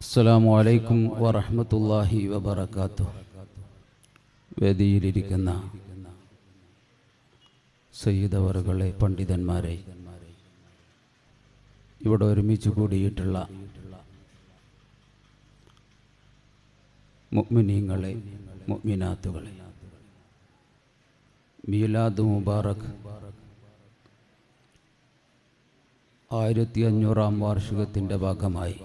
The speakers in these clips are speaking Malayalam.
അസ്സലാമു അലൈക്കും വറഹ്മത്തുള്ളാഹി വബറകാതുഹു. വേദിയിലിരിക്കുന്ന സയ്യിദവറുകളെ, പണ്ഡിതന്മാരെ, ഇവിടെ ഒരുമിച്ച് കൂടിയിട്ടുള്ള മുഅ്മിനീങ്ങളെ, മുഅ്മിനാത്തുകളെ, മീലാദ് മുബാറക് 1500-ാം വാർഷികത്തിൻ്റെ ഭാഗമായി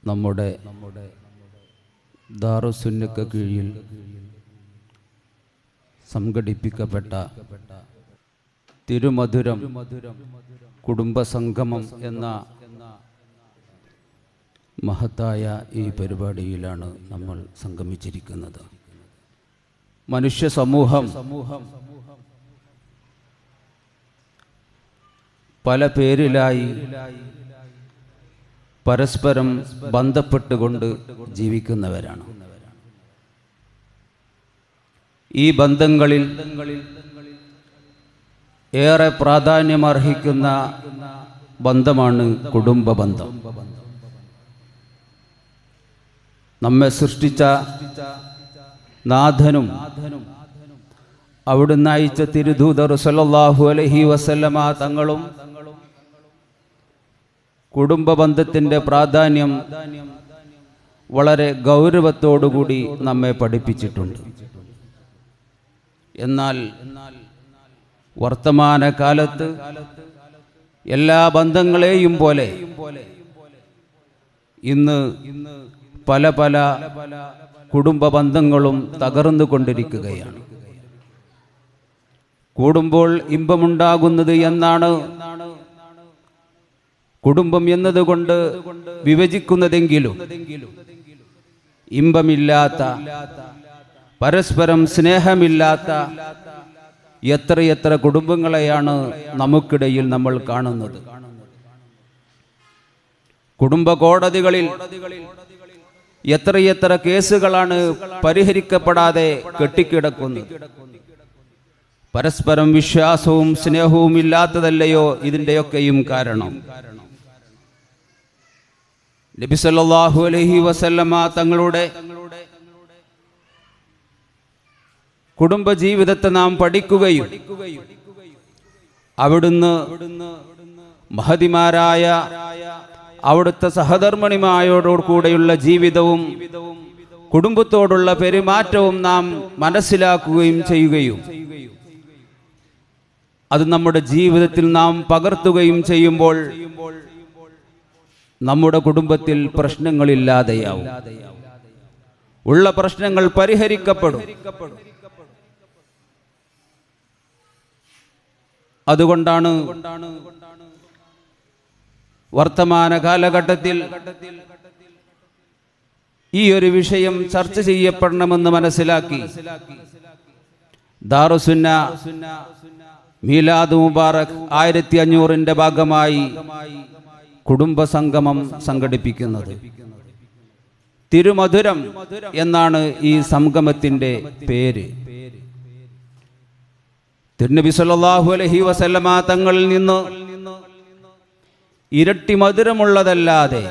നമ്മുടെ ദാറുസ്സുന്നക്ക് കീഴിൽ സംഘടിപ്പിക്കപ്പെട്ട തിരുമധുരം കുടുംബസംഗമം എന്ന മഹത്തായ ഈ പരിപാടിയിലാണ് നമ്മൾ സംഗമിച്ചിരിക്കുന്നത്. മനുഷ്യ സമൂഹം പല പേരിലായി പരസ്പരം ബന്ധപ്പെട്ടുകൊണ്ട് ജീവിക്കുന്നവരാണ്. ഈ ബന്ധങ്ങളിൽ ഏറെ പ്രാധാന്യമർഹിക്കുന്ന ബന്ധമാണ് കുടുംബ ബന്ധം. നമ്മെ സൃഷ്ടിച്ച നാഥനും അവിടുന്ന് അയച്ച തിരുദൂതർ സല്ലല്ലാഹു അലൈഹി വസല്ലമ തങ്ങളും കുടുംബ ബന്ധത്തിൻ്റെ പ്രാധാന്യം വളരെ ഗൗരവത്തോടുകൂടി നമ്മെ പഠിപ്പിച്ചിട്ടുണ്ട്. എന്നാൽ വർത്തമാനകാലത്ത് എല്ലാ ബന്ധങ്ങളെയും പോലെ ഇന്ന് പല പല കുടുംബ ബന്ധങ്ങളും തകർന്നുകൊണ്ടിരിക്കുകയാണ്. കൂടുമ്പോൾ ഇമ്പമുണ്ടാകുന്നത് എന്നാണ് കുടുംബം എന്നതുകൊണ്ട് വിഭജിക്കുന്നതെങ്കിലും ഇമ്പമില്ലാത്ത, പരസ്പരം സ്നേഹമില്ലാത്ത എത്രയെത്ര കുടുംബങ്ങളെയാണ് നമുക്കിടയിൽ നമ്മൾ കാണുന്നത്. കുടുംബ കോടതികളിൽ എത്രയെത്ര കേസുകളാണ് പരിഹരിക്കപ്പെടാതെ കെട്ടിക്കിടക്കുന്നത്. പരസ്പരം വിശ്വാസവും സ്നേഹവും ഇല്ലാത്തതല്ലയോ ഇതിൻ്റെയൊക്കെയും കാരണം? നബി സല്ലല്ലാഹു അലൈഹി വസല്ലമ തങ്ങളുടെ കുടുംബജീവിതത്തെ നാം പഠിക്കുകയും അവിടുന്ന് മഹതിമാരായ അവിടുത്തെ സഹധർമ്മിണിമാരോടുകൂടെയുള്ള ജീവിതവും കുടുംബത്തോടുള്ള പെരുമാറ്റവും നാം മനസ്സിലാക്കുകയും ചെയ്യുകയും അത് നമ്മുടെ ജീവിതത്തിൽ നാം പകർത്തുകയും ചെയ്യുമ്പോൾ നമ്മുടെ കുടുംബത്തിൽ പ്രശ്നങ്ങളില്ലാതെയാവും. ഉള്ള പ്രശ്നങ്ങൾ പരിഹരിക്കപ്പെടും. അതുകൊണ്ടാണ് വർത്തമാന കാലഘട്ടത്തിൽ ഈ ഒരു വിഷയം ചർച്ച ചെയ്യപ്പെടണമെന്ന് മനസ്സിലാക്കി ദാറുസ്സുന്ന മീലാദ് മുബാറക് 1500-ന്റെ ഭാഗമായി കുടുംബസംഗമം സംഘടിപ്പിക്കുന്നത്. തിരുമധുരം എന്നാണ് ഈ സംഗമത്തിന്റെ പേര്. തിരുനബി സല്ലല്ലാഹു അലൈഹി വസല്ലമ തങ്ങളിൽ നിന്ന് ഇരട്ടി മധുരമുള്ളതല്ലാതെ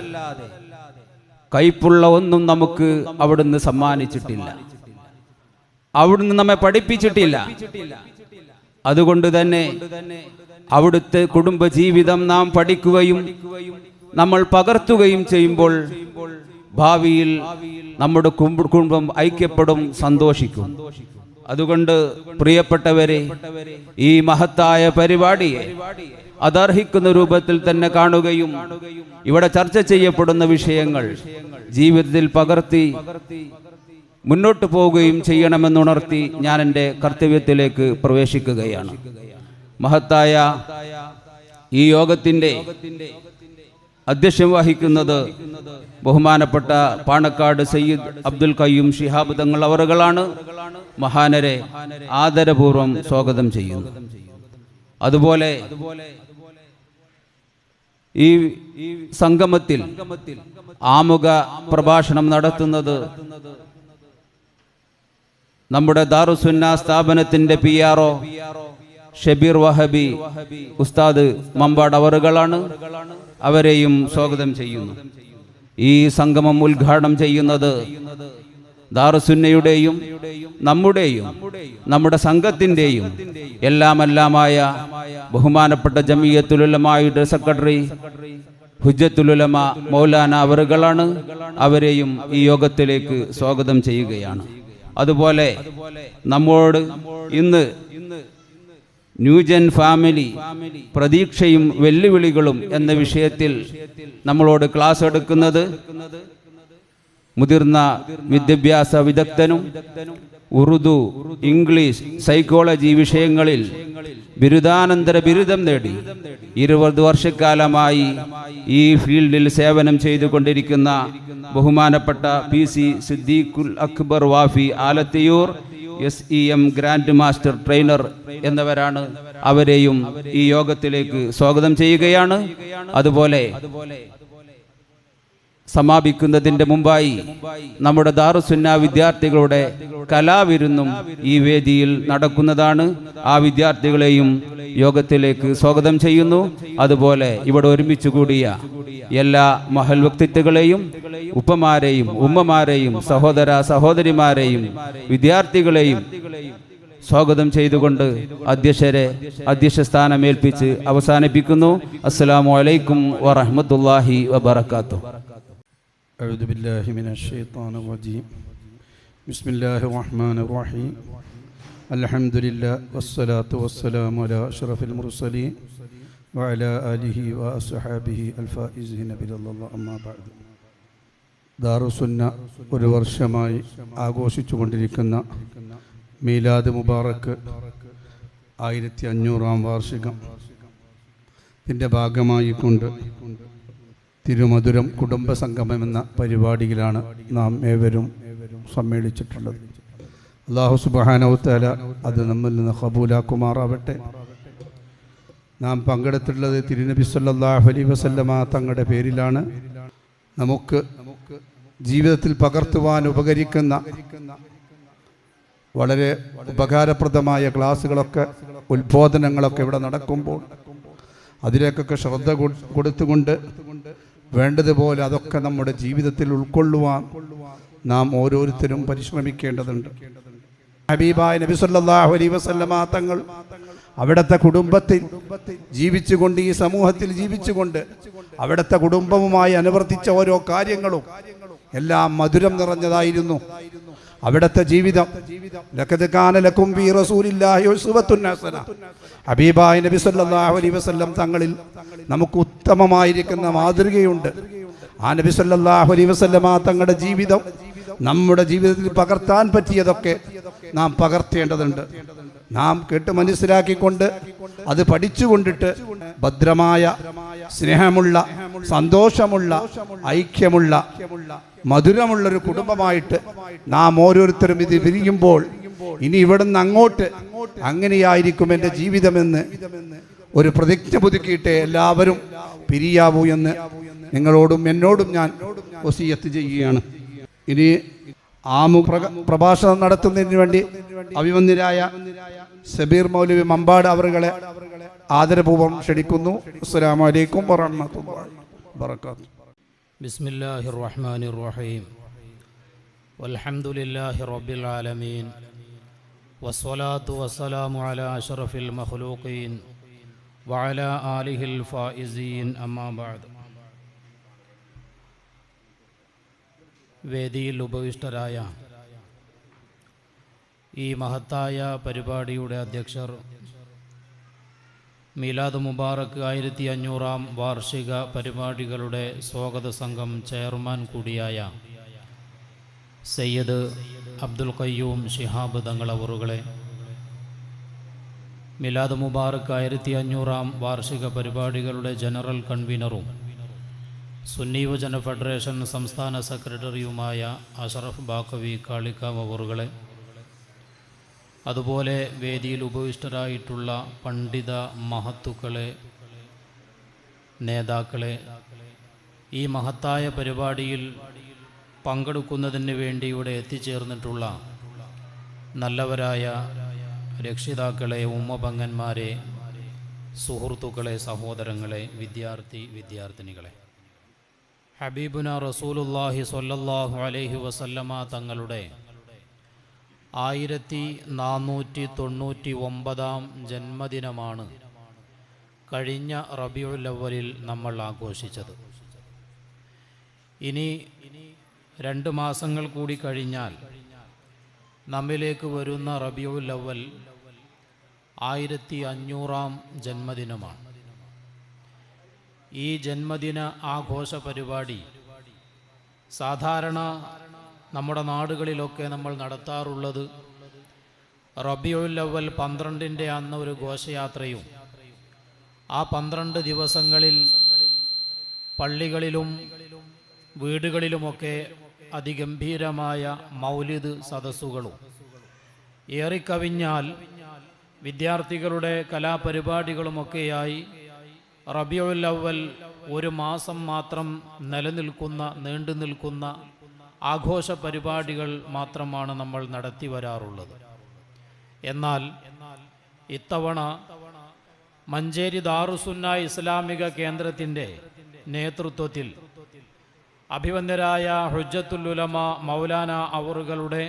കയ്പുള്ള ഒന്നും നമുക്ക് അവിടുന്ന് സമ്മാനിച്ചിട്ടില്ല, അവിടുന്ന് നമ്മെ പഠിപ്പിച്ചിട്ടില്ല. അതുകൊണ്ട് തന്നെ അവിടുത്തെ കുടുംബജീവിതം നാം പഠിക്കുകയും നമ്മൾ പകർത്തുകയും ചെയ്യുമ്പോൾ ഭാവിയിൽ നമ്മുടെ കുടുംബം ഐക്യപ്പെടും, സന്തോഷിക്കും. അതുകൊണ്ട് പ്രിയപ്പെട്ടവരെ, ഈ മഹത്തായ പരിപാടിയെ അതർഹിക്കുന്ന രൂപത്തിൽ തന്നെ കാണുകയും ഇവിടെ ചർച്ച ചെയ്യപ്പെടുന്ന വിഷയങ്ങൾ ജീവിതത്തിൽ പകർത്തി മുന്നോട്ട് പോവുകയും ചെയ്യണമെന്നുണർത്തി ഞാൻ എൻ്റെ കർത്തവ്യത്തിലേക്ക് പ്രവേശിക്കുകയാണ്. മഹത്തായ ഈ യോഗത്തിൻ്റെ അധ്യക്ഷം വഹിക്കുന്നത് ബഹുമാനപ്പെട്ട പാണക്കാട് സയ്യിദ് അബ്ദുൽ ഖയ്യൂം ശിഹാബ് തങ്ങൾ അവറുകളാണ്. മഹാനരെ ആദരപൂർവ്വം സ്വാഗതം ചെയ്യുന്നു. അതുപോലെ ഈ സംഗമത്തിൽ ആമുഖ പ്രഭാഷണം നടത്തുന്നത് നമ്മുടെ ദാറുസ്സുന്ന സ്ഥാപനത്തിന്റെ PRO ഷബീർ വഹബി ഉസ്താദ് മമ്പാട് അവറുകളാണ്. അവരെയും സ്വാഗതം ചെയ്യുന്നു. ഈ സംഗമം ഉദ്ഘാടനം ചെയ്യുന്നത് ദാറുസുന്നയുടെയും നമ്മുടെ സംഘത്തിൻ്റെയും എല്ലാമായ ബഹുമാനപ്പെട്ട ജമിയത്തുൽ ഉലമായുടെ സെക്രട്ടറി ഹുജ്ജത്തുൽ ഉലമ മൗലാന അവറുകളാണ്. അവരെയും ഈ യോഗത്തിലേക്ക് സ്വാഗതം ചെയ്യുകയാണ്. അതുപോലെ നമ്മോട് ഇന്ന് ന്യൂജൻ ഫാമിലി പ്രതീക്ഷയും വെല്ലുവിളികളും എന്ന വിഷയത്തിൽ നമ്മളോട് ക്ലാസ് എടുക്കുന്നത് മുതിർന്ന വിദ്യാഭ്യാസ വിദഗ്ധനും ഉറുദു, ഇംഗ്ലീഷ്, സൈക്കോളജി വിഷയങ്ങളിൽ ബിരുദാനന്തര ബിരുദം നേടി 20 വർഷക്കാലമായി ഈ ഫീൽഡിൽ സേവനം ചെയ്തുകൊണ്ടിരിക്കുന്ന ബഹുമാനപ്പെട്ട PC Siddiqul Akbar Wafi Alathiyur SEM grand master trainer എന്നവരാണ്. അവരെയും ഈ യോഗത്തിലേക്ക് സ്വാഗതം ചെയ്യുകയാണ്. അതുപോലെ സമാപിക്കുന്നതിൻ്റെ മുമ്പായി നമ്മുടെ ദാറുസുന്ന വിദ്യാർത്ഥികളുടെ കലാവിരുന്നും ഈ വേദിയിൽ നടക്കുന്നതാണ്. ആ വിദ്യാർത്ഥികളെയും യോഗത്തിലേക്ക് സ്വാഗതം ചെയ്യുന്നു. അതുപോലെ ഇവിടെ ഒരുമിച്ച് കൂടിയ എല്ലാ മഹൽ വ്യക്തിത്വങ്ങളെയും, ഉപ്പമാരെയും ഉമ്മമാരെയും സഹോദര സഹോദരിമാരെയും വിദ്യാർത്ഥികളെയും സ്വാഗതം ചെയ്തുകൊണ്ട് അധ്യക്ഷ സ്ഥാനമേൽപ്പിച്ച് അവസാനിപ്പിക്കുന്നു. അസ്സലാമു അലൈക്കും വറഹ്മത്തുള്ളാഹി വബറകാതുഹു. أعوذ بالله من الشيطان الرجيم. بسم الله الرحمن الرحيم. الحمد لله والصلاة والسلام على أشرف المرسلين وعلى آله وأصحابه الفائزين برضا الله. أما بعد. ദാറുസുന്ന ഒരു വർഷമായി ആഘോഷിച്ചുകൊണ്ടിരിക്കുന്ന മീലാദ് മുബാറക്ക് 1500-ാം വാർഷികം ഇതിൻ്റെ ഭാഗമായി കൊണ്ട് തിരുമധുരം കുടുംബസംഗമം എന്ന പരിപാടിയിലാണ് നാം ഏവരും സമ്മേളിച്ചിട്ടുള്ളത്. അല്ലാഹു സുബ്ഹാനഹു തആല അത് നമ്മിൽ നിന്ന് ഖബൂലാക്കുമാറാവട്ടെ. നാം പങ്കെടുത്തിട്ടുള്ളത് തിരുനബി സല്ലല്ലാഹു അലൈഹി വസല്ലമ തങ്ങളുടെ പേരിലാണ്. നമുക്ക് ജീവിതത്തിൽ പകർത്തുവാൻ ഉപകരിക്കുന്ന വളരെ ഉപകാരപ്രദമായ ക്ലാസ്സുകളൊക്കെ ഉത്ബോധനങ്ങളൊക്കെ ഇവിടെ നടക്കുമ്പോൾ അതിലേക്കൊക്കെ ശ്രദ്ധ കൊടുത്തുകൊണ്ട് വേണ്ടതുപോലെ അതൊക്കെ നമ്മുടെ ജീവിതത്തിൽ ഉൾക്കൊള്ളുവാൻ നാം ഓരോരുത്തരും പരിശ്രമിക്കേണ്ടതുണ്ട്. ഹബീബായ നബി സല്ലല്ലാഹു അലൈഹി വസല്ലമ തങ്ങൾ അവിടുത്തെ കുടുംബത്തിൽ ജീവിച്ചുകൊണ്ട്, ഈ സമൂഹത്തിൽ ജീവിച്ചുകൊണ്ട് അവിടുത്തെ കുടുംബവുമായി അനുവർത്തിച്ച ഓരോ കാര്യങ്ങളും എല്ലാം മധുരം നിറഞ്ഞതായിരുന്നു. അവിടുത്തെ ജീവിതം ലഖദ് കാന ലക്കും ഫീ റസൂലില്ലാഹി ഉസ്വത്തുൻ ഹസന, ഹബീബായ നബി സല്ലല്ലാഹു അലൈഹി വസല്ലം തങ്ങളിൽ നമുക്ക് ഉത്തമമായിരിക്കുന്ന മാതൃകയുണ്ട്. ആ നബി സല്ലല്ലാഹു അലൈഹി വസല്ലമ തങ്ങളുടെ ജീവിതം നമ്മുടെ ജീവിതത്തിൽ പകർത്താൻ പറ്റിയതൊക്കെ നാം പകർത്തേണ്ടതുണ്ട്. നാം കേട്ട് മനസ്സിലാക്കിക്കൊണ്ട് അത് പഠിച്ചുകൊണ്ടിട്ട് ഭദ്രമായ, സ്നേഹമുള്ള, സന്തോഷമുള്ള, ഐക്യമുള്ള, മധുരമുള്ളൊരു കുടുംബമായിട്ട് നാം ഓരോരുത്തരും ഇത് പിരിയുമ്പോൾ ഇനി ഇവിടുന്ന് അങ്ങോട്ട് അങ്ങനെയായിരിക്കും എൻ്റെ ജീവിതമെന്ന് ഒരു പ്രതിജ്ഞ പുതുക്കിയിട്ട് എല്ലാവരും പിരിയാവൂ എന്ന് നിങ്ങളോടും എന്നോടും ഞാൻ വസിയത്ത് ചെയ്യുകയാണ്. ഇനി പ്രഭാഷണം നടത്തുന്നതിന് വേണ്ടി അഭിമന്യരായ സബീർ മൗലവി മമ്പാട് അവറുകളെ ആദരപൂർവ്വം ക്ഷണിക്കുന്നു. അസ്സലാമു അലൈക്കും വറഹ്മത്തുള്ളാഹി വബറകാതുഹു. ബിസ്മില്ലാഹിർ റഹ്മാനിർ റഹീം. വൽഹംദുലില്ലാഹി റബ്ബിൽ ആലമീൻ. വസ്സലാത്തു വസ്സലാമു അലാ അഷ്റഫിൽ മഖ്ലൂഖീൻ വഅലാ ആലിഹിൽ ഫായിസീൻ. അമ്മാ ബഅദ്. വേദിയിൽ ഉപവിഷ്ടരായ ഈ മഹത്തായ പരിപാടിയുടെ അധ്യക്ഷർ, മീലാദ് മുബാറക്ക് 1500-ാം വാർഷിക പരിപാടികളുടെ സ്വാഗത സംഘം ചെയർമാൻ കൂടിയായ സയ്യിദ് അബ്ദുൽ ഖയ്യൂം ശിഹാബ് തങ്ങളവറുകളെ, മീലാദ് മുബാറക്ക് 1500-ാം വാർഷിക പരിപാടികളുടെ ജനറൽ കൺവീനറും സുന്നി യുവജന ഫെഡറേഷൻ സംസ്ഥാന സെക്രട്ടറിയുമായ അഷറഫ് ബാക്കവി കാളിക്കാവ് അവറുകളെ, അതുപോലെ വേദിയിൽ ഉപവിഷ്ടരായിട്ടുള്ള പണ്ഡിത മഹത്തുക്കളെ, നേതാക്കളെ, ഈ മഹത്തായ പരിപാടിയിൽ പങ്കെടുക്കുന്നതിന് വേണ്ടി ഇവിടെ എത്തിച്ചേർന്നിട്ടുള്ള നല്ലവരായ രക്ഷിതാക്കളെ, ഉമ്മപങ്ങന്മാരെ, സുഹൃത്തുക്കളെ, സഹോദരങ്ങളെ, വിദ്യാർത്ഥിനികളെ, ഹബീബുന റസൂലുള്ളാഹി സ്വല്ലല്ലാഹു അലൈഹി വസല്ലമ തങ്ങളുടെ 1499 ജന്മദിനമാണ് കഴിഞ്ഞ റബീഉൽ അവ്വലിൽ നമ്മൾ ആഘോഷിച്ചത്. ഇനി 2 മാസങ്ങൾ കൂടി കഴിഞ്ഞാൽ നമ്മിലേക്ക് വരുന്ന റബീഉൽ അവ്വൽ 1500-ാം ജന്മദിനമാണ്. ഈ ജന്മദിന ആഘോഷ പരിപാടി സാധാരണ നമ്മുടെ നാടുകളിലൊക്കെ നമ്മൾ നടത്താറുള്ളത് റബീഉൽ അവ്വൽ 12-ന്റെ അന്ന് ഒരു ഘോഷയാത്രയും ആ 12 ദിവസങ്ങളിൽ പള്ളികളിലും വീടുകളിലുമൊക്കെ അതിഗംഭീരമായ മൗലിദ് സദസ്സുകളും ഏറിക്കവിഞ്ഞാൽ വിദ്യാർത്ഥികളുടെ കലാപരിപാടികളുമൊക്കെയായി റബീഉൽ അവ്വൽ 1 മാസം മാത്രം നീണ്ടു നിൽക്കുന്ന ആഘോഷ പരിപാടികൾ മാത്രമാണ് നമ്മൾ നടത്തി വരാറുള്ളത്. എന്നാൽ ഇത്തവണ മഞ്ചേരി ദാറുസുന്ന ഇസ്ലാമിക കേന്ദ്രത്തിൻ്റെ നേതൃത്വത്തിൽ അഭിവന്ദ്യരായ ഹുജ്ജത്തുൽ ഉലമ മൗലാന അവറുകളുടെ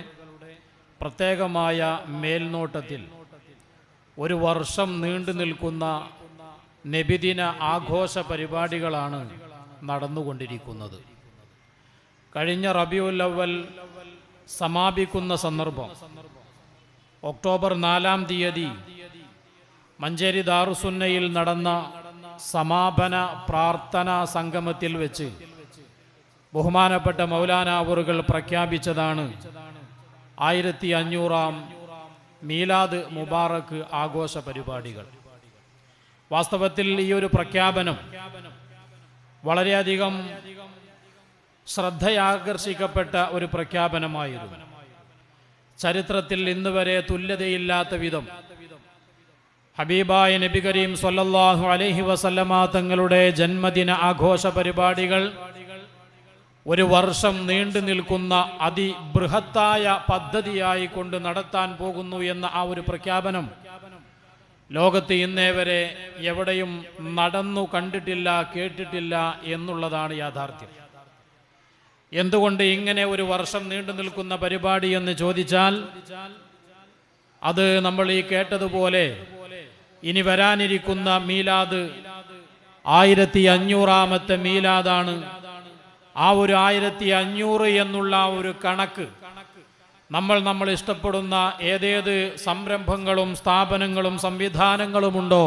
പ്രത്യേകമായ മേൽനോട്ടത്തിൽ 1 വർഷം നീണ്ടു നിൽക്കുന്ന നബിദിന ആഘോഷ പരിപാടികളാണ് നടന്നുകൊണ്ടിരിക്കുന്നത്. കഴിഞ്ഞ റബീഉൽ അവ്വൽ സമാപിക്കുന്ന സന്ദർഭം ഒക്ടോബർ 4-ാം തീയതി മഞ്ചേരി ദാറുസുന്നയിൽ നടന്ന സമാപന പ്രാർത്ഥനാ സംഗമത്തിൽ വെച്ച് ബഹുമാനപ്പെട്ട മൗലാന അവറുകൾ പ്രഖ്യാപിച്ചതാണ് 1500-ാം മീലാദ് മുബാറക്ക് ആഘോഷ പരിപാടികൾ. വാസ്തവത്തിൽ ഈ ഒരു പ്രഖ്യാപനം വളരെയധികം ശ്രദ്ധയാകർഷിക്കപ്പെട്ട ഒരു പ്രഖ്യാപനമായിരുന്നു. ചരിത്രത്തിൽ ഇന്നുവരെ തുല്യതയില്ലാത്ത വിധം ഹബീബായ നബി കരീം സ്വല്ലല്ലാഹു അലൈഹി വസല്ലമ തങ്ങളുടെ ജന്മദിന ആഘോഷ പരിപാടികൾ 1 വർഷം നീണ്ടു നിൽക്കുന്ന അതിബൃഹത്തായ പദ്ധതിയായി കൊണ്ട് നടത്താൻ പോകുന്നു എന്ന ആ ഒരു പ്രഖ്യാപനം ലോകത്ത് ഇന്നേ വരെ എവിടെയും നടന്നു കണ്ടിട്ടില്ല, കേട്ടിട്ടില്ല എന്നുള്ളതാണ് യാഥാർത്ഥ്യം. എന്തുകൊണ്ട് ഇങ്ങനെ 1 വർഷം നീണ്ടു നിൽക്കുന്ന പരിപാടി എന്ന് ചോദിച്ചാൽ അത് നമ്മൾ ഈ കേട്ടതുപോലെ ഇനി വരാനിരിക്കുന്ന മീലാദ് 1500-ാമത്തെ മീലാദാണ്. ആ ഒരു 1500 എന്നുള്ള ഒരു കണക്ക് നമ്മൾ ഇഷ്ടപ്പെടുന്ന ഏതേത് സംരംഭങ്ങളും സ്ഥാപനങ്ങളും സംവിധാനങ്ങളുമുണ്ടോ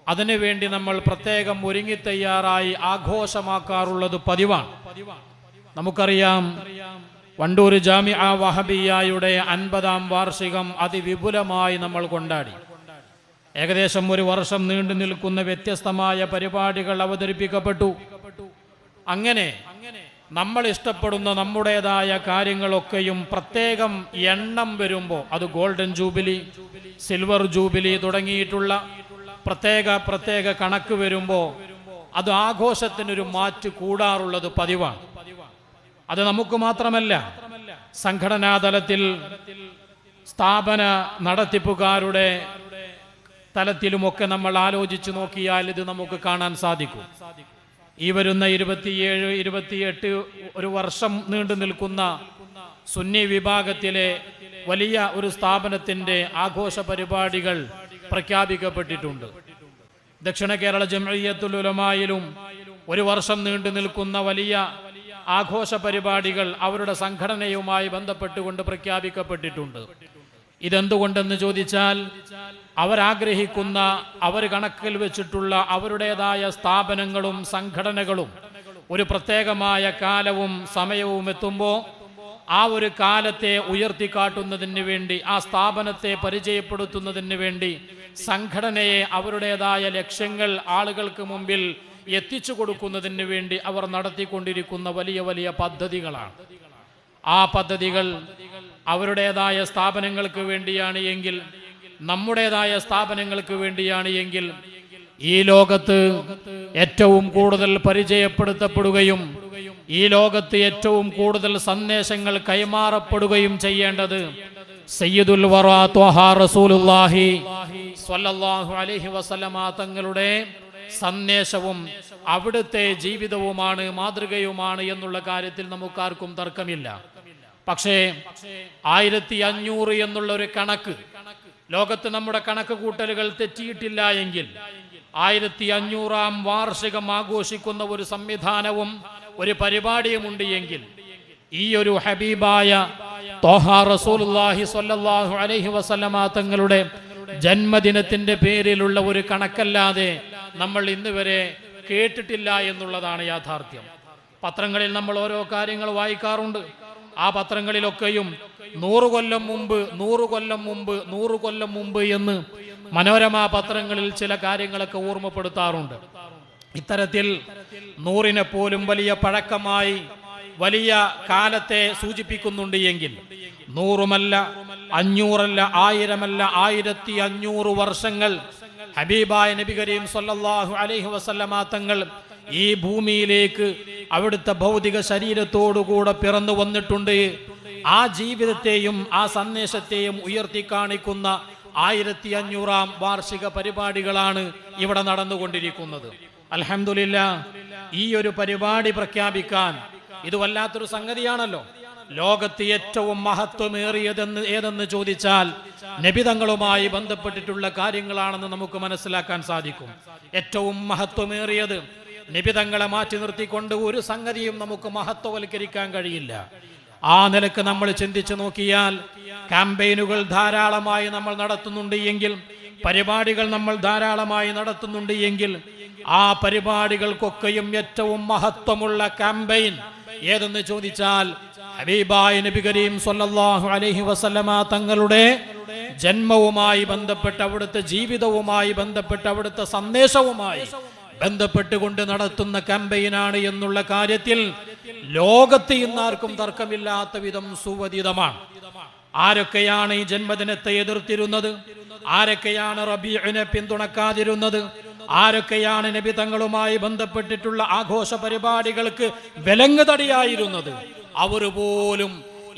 അതിനുവേണ്ടി നമ്മൾ പ്രത്യേകം ഒരുങ്ങിത്തയ്യാറായി ആഘോഷമാക്കാറുള്ളത് പതിവാണ്. നമുക്കറിയാം, വണ്ടൂർ ജാമിഅ വഹബിയ്യയുടെ 50-ാം വാർഷികം അതിവിപുലമായി നമ്മൾ കൊണ്ടാടി. ഏകദേശം 1 വർഷം നീണ്ടു നിൽക്കുന്ന വ്യത്യസ്തമായ പരിപാടികൾ അവതരിപ്പിക്കപ്പെട്ടു. അങ്ങനെ നമ്മൾ ഇഷ്ടപ്പെടുന്ന നമ്മുടേതായ കാര്യങ്ങളൊക്കെയും പ്രത്യേകം എണ്ണം വരുമ്പോൾ, അത് ഗോൾഡൻ ജൂബിലി, സിൽവർ ജൂബിലി തുടങ്ങിയിട്ടുള്ള പ്രത്യേക കണക്ക് വരുമ്പോൾ അത് ആഘോഷത്തിനൊരു മാറ്റ് കൂടാറുള്ളത് പതിവാണ്. അത് നമുക്ക് മാത്രമല്ല, സംഘടനാതലത്തിൽ സ്ഥാപന നടത്തിപ്പുകാരുടെ തലത്തിലുമൊക്കെ നമ്മൾ ആലോചിച്ച് നോക്കിയാൽ ഇത് നമുക്ക് കാണാൻ സാധിക്കും. ഈ വരുന്ന 27, 28 1 വർഷം നീണ്ടു നിൽക്കുന്ന സുന്നി വിഭാഗത്തിലെ വലിയ ഒരു സ്ഥാപനത്തിൻ്റെ ആഘോഷ പരിപാടികൾ പ്രഖ്യാപിക്കപ്പെട്ടിട്ടുണ്ട്. ദക്ഷിണ കേരള ജംഇയ്യത്തുൽ ഉലമായിലും 1 വർഷം നീണ്ടു നിൽക്കുന്ന വലിയ ആഘോഷ പരിപാടികൾ അവരുടെ സംഘടനയുമായി ബന്ധപ്പെട്ടുകൊണ്ട് പ്രഖ്യാപിക്കപ്പെട്ടിട്ടുണ്ട്. ഇതെന്തുകൊണ്ടെന്ന് ചോദിച്ചാൽ അവരാഗ്രഹിക്കുന്ന, അവർ കണക്കിൽ വെച്ചിട്ടുള്ള അവരുടേതായ സ്ഥാപനങ്ങളും സംഘടനകളും ഒരു പ്രത്യേകമായ കാലവും സമയവും എത്തുമ്പോൾ ആ ഒരു കാലത്തെ ഉയർത്തിക്കാട്ടുന്നതിന് വേണ്ടി, ആ സ്ഥാപനത്തെ പരിചയപ്പെടുത്തുന്നതിന് വേണ്ടി സംഘടനയെ അവരുടേതായ ലക്ഷ്യങ്ങൾ ആളുകൾക്ക് മുമ്പിൽ എത്തിച്ചു കൊടുക്കുന്നതിന് വേണ്ടി അവർ നടത്തിക്കൊണ്ടിരിക്കുന്ന വലിയ വലിയ പദ്ധതികളാണ്. ആ പദ്ധതികൾ അവരുടേതായ സ്ഥാപനങ്ങൾക്ക് വേണ്ടിയാണ് എങ്കിൽ, നമ്മുടേതായ സ്ഥാപനങ്ങൾക്ക് വേണ്ടിയാണ് എങ്കിൽ, ഈ ലോകത്ത് ഏറ്റവും കൂടുതൽ പരിചയപ്പെടുത്തപ്പെടുകയും ഈ ലോകത്ത് ഏറ്റവും കൂടുതൽ സന്ദേശങ്ങൾ കൈമാറപ്പെടുകയും ചെയ്യേണ്ടത് സയ്യിദുൽ വറാ ത്വഹ റസൂലുള്ളാഹി സ്വല്ലല്ലാഹു അലൈഹി വസല്ലമ തങ്ങളുടെ സന്ദേശവും അവിടുത്തെ ജീവിതവുമാണ്, മാതൃകയുമാണ് എന്നുള്ള കാര്യത്തിൽ നമുക്കാർക്കും തർക്കമില്ല. പക്ഷേ 1500 എന്നുള്ള ഒരു കണക്ക്, ലോകത്ത് നമ്മുടെ കണക്ക് കൂട്ടലുകൾ തെറ്റിയിട്ടില്ല എങ്കിൽ 1500-ാം വാർഷികം ആഘോഷിക്കുന്ന ഒരു സംവിധാനവും ഒരു പരിപാടിയുമുണ്ട് എങ്കിൽ ഈ ഒരു ഹബീബായ ത്വഹ റസൂലുള്ളാഹി സ്വല്ലല്ലാഹു അലൈഹി വസല്ലമ തങ്ങളുടെ ജന്മദിനത്തിന്റെ പേരിലുള്ള ഒരു കണക്കല്ലാതെ നമ്മൾ ഇന്ന് വരെ കേട്ടിട്ടില്ല എന്നുള്ളതാണ് യാഥാർത്ഥ്യം. പത്രങ്ങളിൽ നമ്മൾ ഓരോ കാര്യങ്ങൾ വായിക്കാറുണ്ട്. ആ പത്രങ്ങളിലൊക്കെയും 100 കൊല്ലം മുമ്പ് 100 കൊല്ലം മുമ്പ് 100 കൊല്ലം മുമ്പ് എന്ന് മനോരമ പത്രങ്ങളിൽ ചില കാര്യങ്ങളൊക്കെ ഓർമ്മപ്പെടുത്താറുണ്ട്. ഇത്തരത്തിൽ 100-നെ പോലും വലിയ പഴക്കമായി, വലിയ കാലത്തെ സൂചിപ്പിക്കുന്നുണ്ട് എങ്കിൽ 100-മല്ല, 500-അല്ല, 1000-മല്ല, 1500 വർഷങ്ങൾ ഹബീബായ നബി കരീം സ്വല്ലല്ലാഹു അലൈഹി വസല്ലമ തങ്ങൾ ഈ ഭൂമിയിലേക്ക് അവിടുത്തെ ഭൗതിക ശരീരത്തോടുകൂടെ പിറന്നു വന്നിട്ടുണ്ട്. ആ ജീവിതത്തെയും ആ സന്ദേശത്തെയും ഉയർത്തി കാണിക്കുന്ന 1500-ാം വാർഷിക പരിപാടികളാണ് ഇവിടെ നടന്നുകൊണ്ടിരിക്കുന്നത്. അൽഹംദുലില്ലാഹ്, ഈ ഒരു പരിപാടി പ്രഖ്യാപിക്കാൻ ഇത് വല്ലാത്തൊരു സംഗതിയാണല്ലോ. ലോകത്ത് ഏറ്റവും മഹത്വമേറിയതെന്ന് ഏതെന്ന് ചോദിച്ചാൽ നബിതങ്ങളുമായി ബന്ധപ്പെട്ടിട്ടുള്ള കാര്യങ്ങളാണെന്ന് നമുക്ക് മനസ്സിലാക്കാൻ സാധിക്കും. ഏറ്റവും മഹത്വമേറിയത് നബിതങ്ങളെ മാറ്റി നിർത്തിക്കൊണ്ട് ഒരു സംഗതിയും നമുക്ക് മഹത്വവൽക്കരിക്കാൻ കഴിയില്ല. ആ നിലക്ക് നമ്മൾ ചിന്തിച്ചു നോക്കിയാൽ ക്യാമ്പയിനുകൾ ധാരാളമായി നമ്മൾ നടത്തുന്നുണ്ട് എങ്കിൽ, പരിപാടികൾ നമ്മൾ ധാരാളമായി നടത്തുന്നുണ്ട് എങ്കിൽ, ആ പരിപാടികൾക്കൊക്കെയും ഏറ്റവും മഹത്വമുള്ള ക്യാമ്പയിൻ ഏതെന്ന് ചോദിച്ചാൽ ഹബീബായ നബി കരീം സ്വല്ലല്ലാഹു അലൈഹി വസല്ലമ തങ്ങളുടെ ജന്മവുമായി ബന്ധപ്പെട്ട്, അവിടുത്തെ ജീവിതവുമായി ബന്ധപ്പെട്ട്, അവിടുത്തെ സന്ദേശവുമായി ബന്ധപ്പെട്ടുകൊണ്ട് നടത്തുന്ന ക്യാമ്പയിനാണ് എന്നുള്ള കാര്യത്തിൽ ലോകത്ത് ഇന്നാർക്കും തർക്കമില്ലാത്ത വിധം സുവധിതമാണ്. ആരൊക്കെയാണ് ഈ ജന്മദിനത്തെ എതിർത്തിരുന്നത്? ആരൊക്കെയാണ് റബീഇനെ പിന്തുണക്കാതിരുന്നത്? ആരൊക്കെയാണ് നബി തങ്ങളുമായി ബന്ധപ്പെട്ടിട്ടുള്ള ആഘോഷ പരിപാടികൾക്ക് വിലങ്ങുതടിയായിരുന്നത്? അവർ പോലും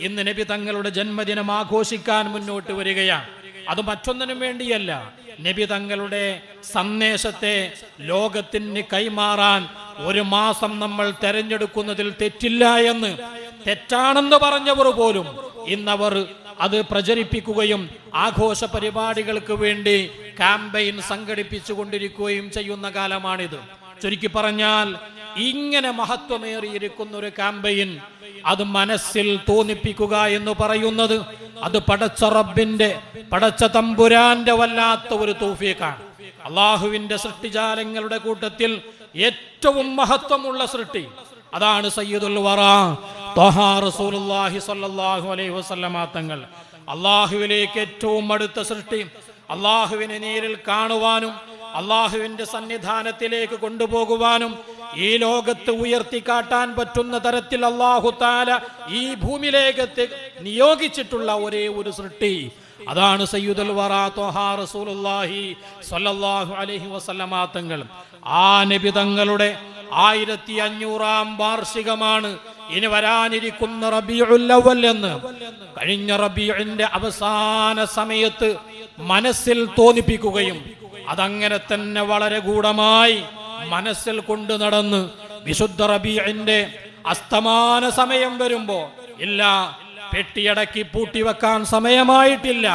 ഇന്ന് നബി തങ്ങളുടെ ജന്മദിനം ആഘോഷിക്കാൻ മുന്നോട്ട് വരികയാണ്. അത് മറ്റൊന്നിനും വേണ്ടിയല്ല, നബി തങ്ങളുടെ സന്ദേശത്തെ ലോകത്തിന് കൈമാറാൻ ഒരു മാസം നമ്മൾ തെരഞ്ഞെടുക്കുന്നതിൽ തെറ്റില്ല എന്ന്, തെറ്റാണെന്ന് പറഞ്ഞവർ പോലും ഇന്നവർ അത് പ്രചരിപ്പിക്കുകയും ആഘോഷ പരിപാടികൾക്ക് വേണ്ടി ക്യാമ്പയിൻ സംഘടിപ്പിച്ചു കൊണ്ടിരിക്കുകയും ചെയ്യുന്ന കാലമാണിത്. ചുരുക്കി പറഞ്ഞാൽ, ഇങ്ങനെ മഹത്വമേറിയിരിക്കുന്ന ഒരു ക്യാമ്പയിൻ അത് മനസ്സിൽ തോന്നിപ്പിക്കുക എന്ന് പറയുന്നത് അത് പടച്ച റബ്ബിന്റെ, പടച്ച തമ്പുരാന്റെ വല്ലാത്ത ഒരു തൗഫീഖാണ്. അള്ളാഹുവിന്റെ സൃഷ്ടിജാലങ്ങളുടെ കൂട്ടത്തിൽ ഏറ്റവും മഹത്വമുള്ള സൃഷ്ടി അതാണ് സയ്യിദുൽ വറ ത്വഹ റസൂലുള്ളാഹി സ്വല്ലല്ലാഹു അലൈഹി വസല്ലമ തങ്ങൾ. അള്ളാഹുവിലേക്ക് ഏറ്റവും അടുത്ത സൃഷ്ടി, അള്ളാഹുവിനെ നേരിൽ കാണുവാനും അള്ളാഹുവിന്റെ സന്നിധാനത്തിലേക്ക് കൊണ്ടുപോകുവാനും ഈ ലോകത്ത് ഉയർത്തിക്കാട്ടാൻ പറ്റുന്ന തരത്തിൽ അല്ലാഹു തആല ഈ ഭൂമിയിലേക്ക് നിയോഗിച്ചിട്ടുള്ള ഒരേ ഒരു സൃഷ്ടി അതാണ് സയ്യിദുൽ വറ ത്വഹ റസൂലുള്ളാഹി സ്വല്ലല്ലാഹു അലൈഹി വസല്ലമ തങ്ങൾ. ആ നബി തങ്ങളുടെ 1500-ാം വാർഷികമാണ് ഇനി വരാനിരിക്കുന്ന റബീഉൽ അവ്വൽ എന്ന് കഴിഞ്ഞ റബീഇന്റെ അവസാന സമയത്ത് മനസ്സിൽ തോന്നിപ്പിക്കുകയും അതങ്ങനെ തന്നെ വളരെ ഗൂഢമായി മനസ്സിൽ കൊണ്ടു നടന്ന് വിശുദ്ധ റബീഇന്റെ അസ്തമാന സമയം വരുമ്പോ, ഇല്ല, പെട്ടിയടക്കി പൂട്ടിവെക്കാൻ സമയമായിട്ടില്ല,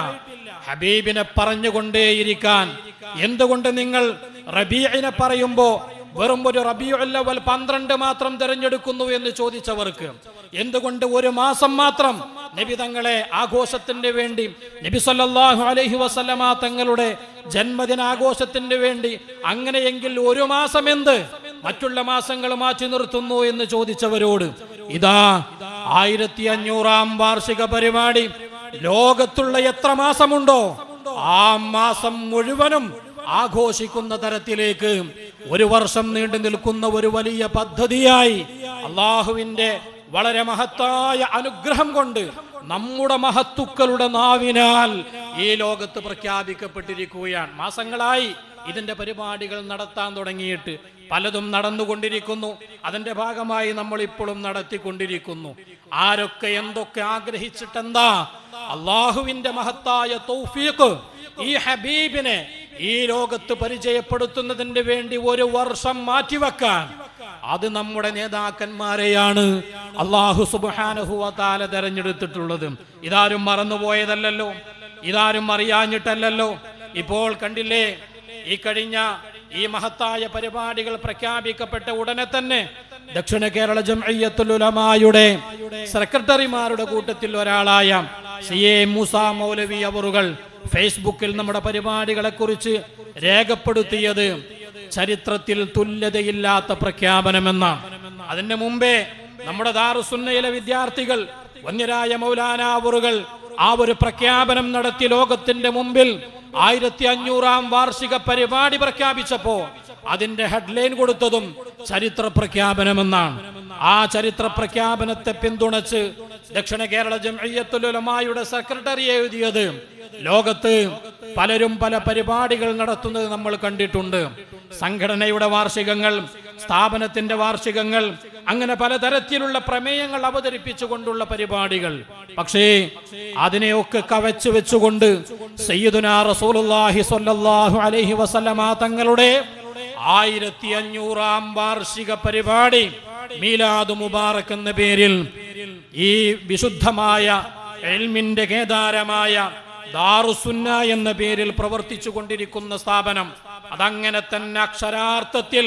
ഹബീബിനെ പറഞ്ഞുകൊണ്ടേയിരിക്കാൻ. എന്തുകൊണ്ട് നിങ്ങൾ റബീഇനെ പറയുമ്പോ വെറും ഒരു റബീഉൽ അവ്വൽ 12 മാത്രം തിരഞ്ഞെടുക്കുന്നു എന്ന് ചോദിച്ചവർക്ക്, എന്തുകൊണ്ട് ഒരു മാസം മാത്രം നബി തങ്ങളെ ആഘോഷത്തിന് വേണ്ടി, നബി സല്ലല്ലാഹു അലൈഹി വസല്ലമ തങ്ങളുടെ ജന്മദിനാഘോഷത്തിന് വേണ്ടി അങ്ങനെയെങ്കിൽ ഒരു മാസം എന്ത് മറ്റുള്ള മാസങ്ങൾ മാറ്റി നിർത്തുന്നു എന്ന് ചോദിച്ചവരോട് ഇതാ 1500-ാം വാർഷിക പരിപാടി ലോകത്തുള്ള എത്ര മാസമുണ്ടോ ആ മാസം മുഴുവനും ആഘോഷിക്കുന്ന തരത്തിലേക്ക് ഒരു വർഷം നീണ്ടു നിൽക്കുന്ന ഒരു വലിയ പദ്ധതിയായി അള്ളാഹുവിന്റെ വളരെ മഹത്തായ അനുഗ്രഹം കൊണ്ട് നമ്മുടെ മഹത്തുക്കളുടെ നാവിനാൽ ഈ ലോകത്ത് പ്രഖ്യാപിക്കപ്പെട്ടിരിക്കുകയാണ്. മാസങ്ങളായി ഇതിന്റെ പരിപാടികൾ നടത്താൻ തുടങ്ങിയിട്ട് പലതും നടന്നുകൊണ്ടിരിക്കുന്നു. അതിന്റെ ഭാഗമായി നമ്മൾ ഇപ്പോഴും നടത്തിക്കൊണ്ടിരിക്കുന്നു. ആരൊക്കെ എന്തൊക്കെ ആഗ്രഹിച്ചിട്ടെന്താ, അള്ളാഹുവിന്റെ മഹത്തായ തൗഫീഖ് ഈ ഹബീബിനെ ഈ ലോകത്ത് പരിചയപ്പെടുത്തുന്നതിന് വേണ്ടി ഒരു വർഷം മാറ്റിവെക്കാൻ അത് നമ്മുടെ നേതാക്കന്മാരെയാണ് അല്ലാഹു സുബ്ഹാനഹു വ തആല തെരഞ്ഞെടുത്തിട്ടുള്ളത്. ഇതാരും മറന്നുപോയതല്ലല്ലോ, ഇതാരും അറിയാഞ്ഞിട്ടല്ലല്ലോ. ഇപ്പോൾ കണ്ടില്ലേ, ഈ കഴിഞ്ഞ ഈ മഹത്തായ പരിപാടികൾ പ്രഖ്യാപിക്കപ്പെട്ട ഉടനെ തന്നെ ദക്ഷിണ കേരള ജംഇയ്യത്തുൽ ഉലമായുടെ സെക്രട്ടറിമാരുടെ കൂട്ടത്തിൽ ഒരാളായ CA മൂസ മൗലവി അവറുകൾ ഫേസ്ബുക്കിൽ നമ്മുടെ പരിപാടികളെ കുറിച്ച് രേഖപ്പെടുത്തിയത് ചരിത്രത്തിൽ തുല്യതയില്ലാത്ത പ്രഖ്യാപനമെന്നാണ്. അതിന്റെ മുമ്പേ നമ്മുടെ ദാറുസുന്നയിലെ വിദ്യാർത്ഥികൾ വന്യരായ മൗലാന അവറുകൾ ആ ഒരു പ്രഖ്യാപനം നടത്തി ലോകത്തിന്റെ മുമ്പിൽ 1500-ാം വാർഷിക പരിപാടി പ്രഖ്യാപിച്ചപ്പോ അതിന്റെ ഹെഡ്ലൈൻ കൊടുത്തതും ചരിത്ര പ്രഖ്യാപനമെന്നാണ്. ആ ചരിത്ര പ്രഖ്യാപനത്തെ പിന്തുണച്ച് ദക്ഷിണ കേരള ജംഇയ്യത്തുൽ ഉലമായുടെ സെക്രട്ടറി എഴുതിയത് ലോകത്ത് പലരും പല പരിപാടികൾ നടത്തുന്നത് നമ്മൾ കണ്ടിട്ടുണ്ട്. സംഘടനയുടെ വാർഷികങ്ങൾ, സ്ഥാപനത്തിന്റെ വാർഷികങ്ങൾ, അങ്ങനെ പലതരത്തിലുള്ള പ്രമേയങ്ങൾ അവതരിപ്പിച്ചുകൊണ്ടുള്ള പരിപാടികൾ. പക്ഷേ അതിനെയൊക്കെ കവച്ചു വെച്ചുകൊണ്ട് സയ്യിദുനാ റസൂലുള്ളാഹി സ്വല്ലല്ലാഹു അലൈഹി വസല്ലമ തങ്ങളുടെ 1500-ാം വാർഷിക പരിപാടി മീലാദ് മുബാറക് എന്ന പേരിൽ ഈ വിശുദ്ധമായ ഇൽമിന്റെ കേദാരമായ ദാറുസുന്ന എന്ന പേരിൽ പ്രവർത്തിച്ചു കൊണ്ടിരിക്കുന്ന സ്ഥാപനം അതങ്ങനെ തന്നെ അക്ഷരാർത്ഥത്തിൽ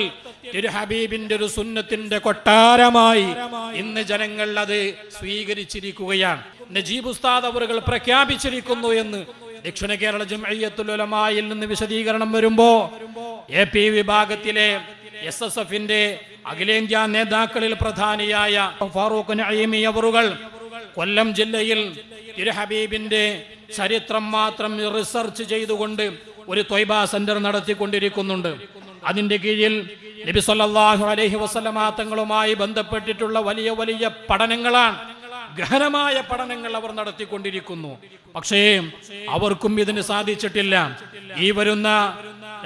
തിരു ഹബീബിന്റെ ഒരു സുന്നത്തിന്റെ കൊട്ടാരമായി ഇന്ന് ജനങ്ങൾ അത് സ്വീകരിച്ചിരിക്കുകയാണ്. നജീബ് ഉസ്താദ് അവറുകൾ പ്രഖ്യാപിച്ചിരിക്കുന്നു എന്ന് ദക്ഷിണ കേരള ജംഇയ്യത്തുൽ ഉലമായിൽ നിന്ന് വിശദീകരണം വരുമ്പോ AP വിഭാഗത്തിലെ SSFന്റെ അഖിലേന്ത്യാ നേതാക്കളിൽ പ്രധാനിയായ ഫാറൂഖ് നഈമി അവറുകൾ കൊല്ലം ജില്ലയിൽ തിരു ഹബീബിന്റെ ചരിത്രം മാത്രം റിസർച്ച് ചെയ്തുകൊണ്ട് ഒരു ത്വയ്ബ സെന്റർ നടത്തിക്കൊണ്ടിരിക്കുന്നുണ്ട്. അതിന്റെ കീഴിൽ നബി സല്ലല്ലാഹു അലൈഹി വസല്ലമ തങ്ങളുമായി ബന്ധപ്പെട്ടിട്ടുള്ള വലിയ വലിയ പഠനങ്ങളാണ്, ഗഹനമായ പഠനങ്ങൾ അവർ നടത്തിക്കൊണ്ടിരിക്കുന്നു. പക്ഷേ അവർക്കും ഇതിന് സാധിച്ചിട്ടില്ല. ഈ വരുന്ന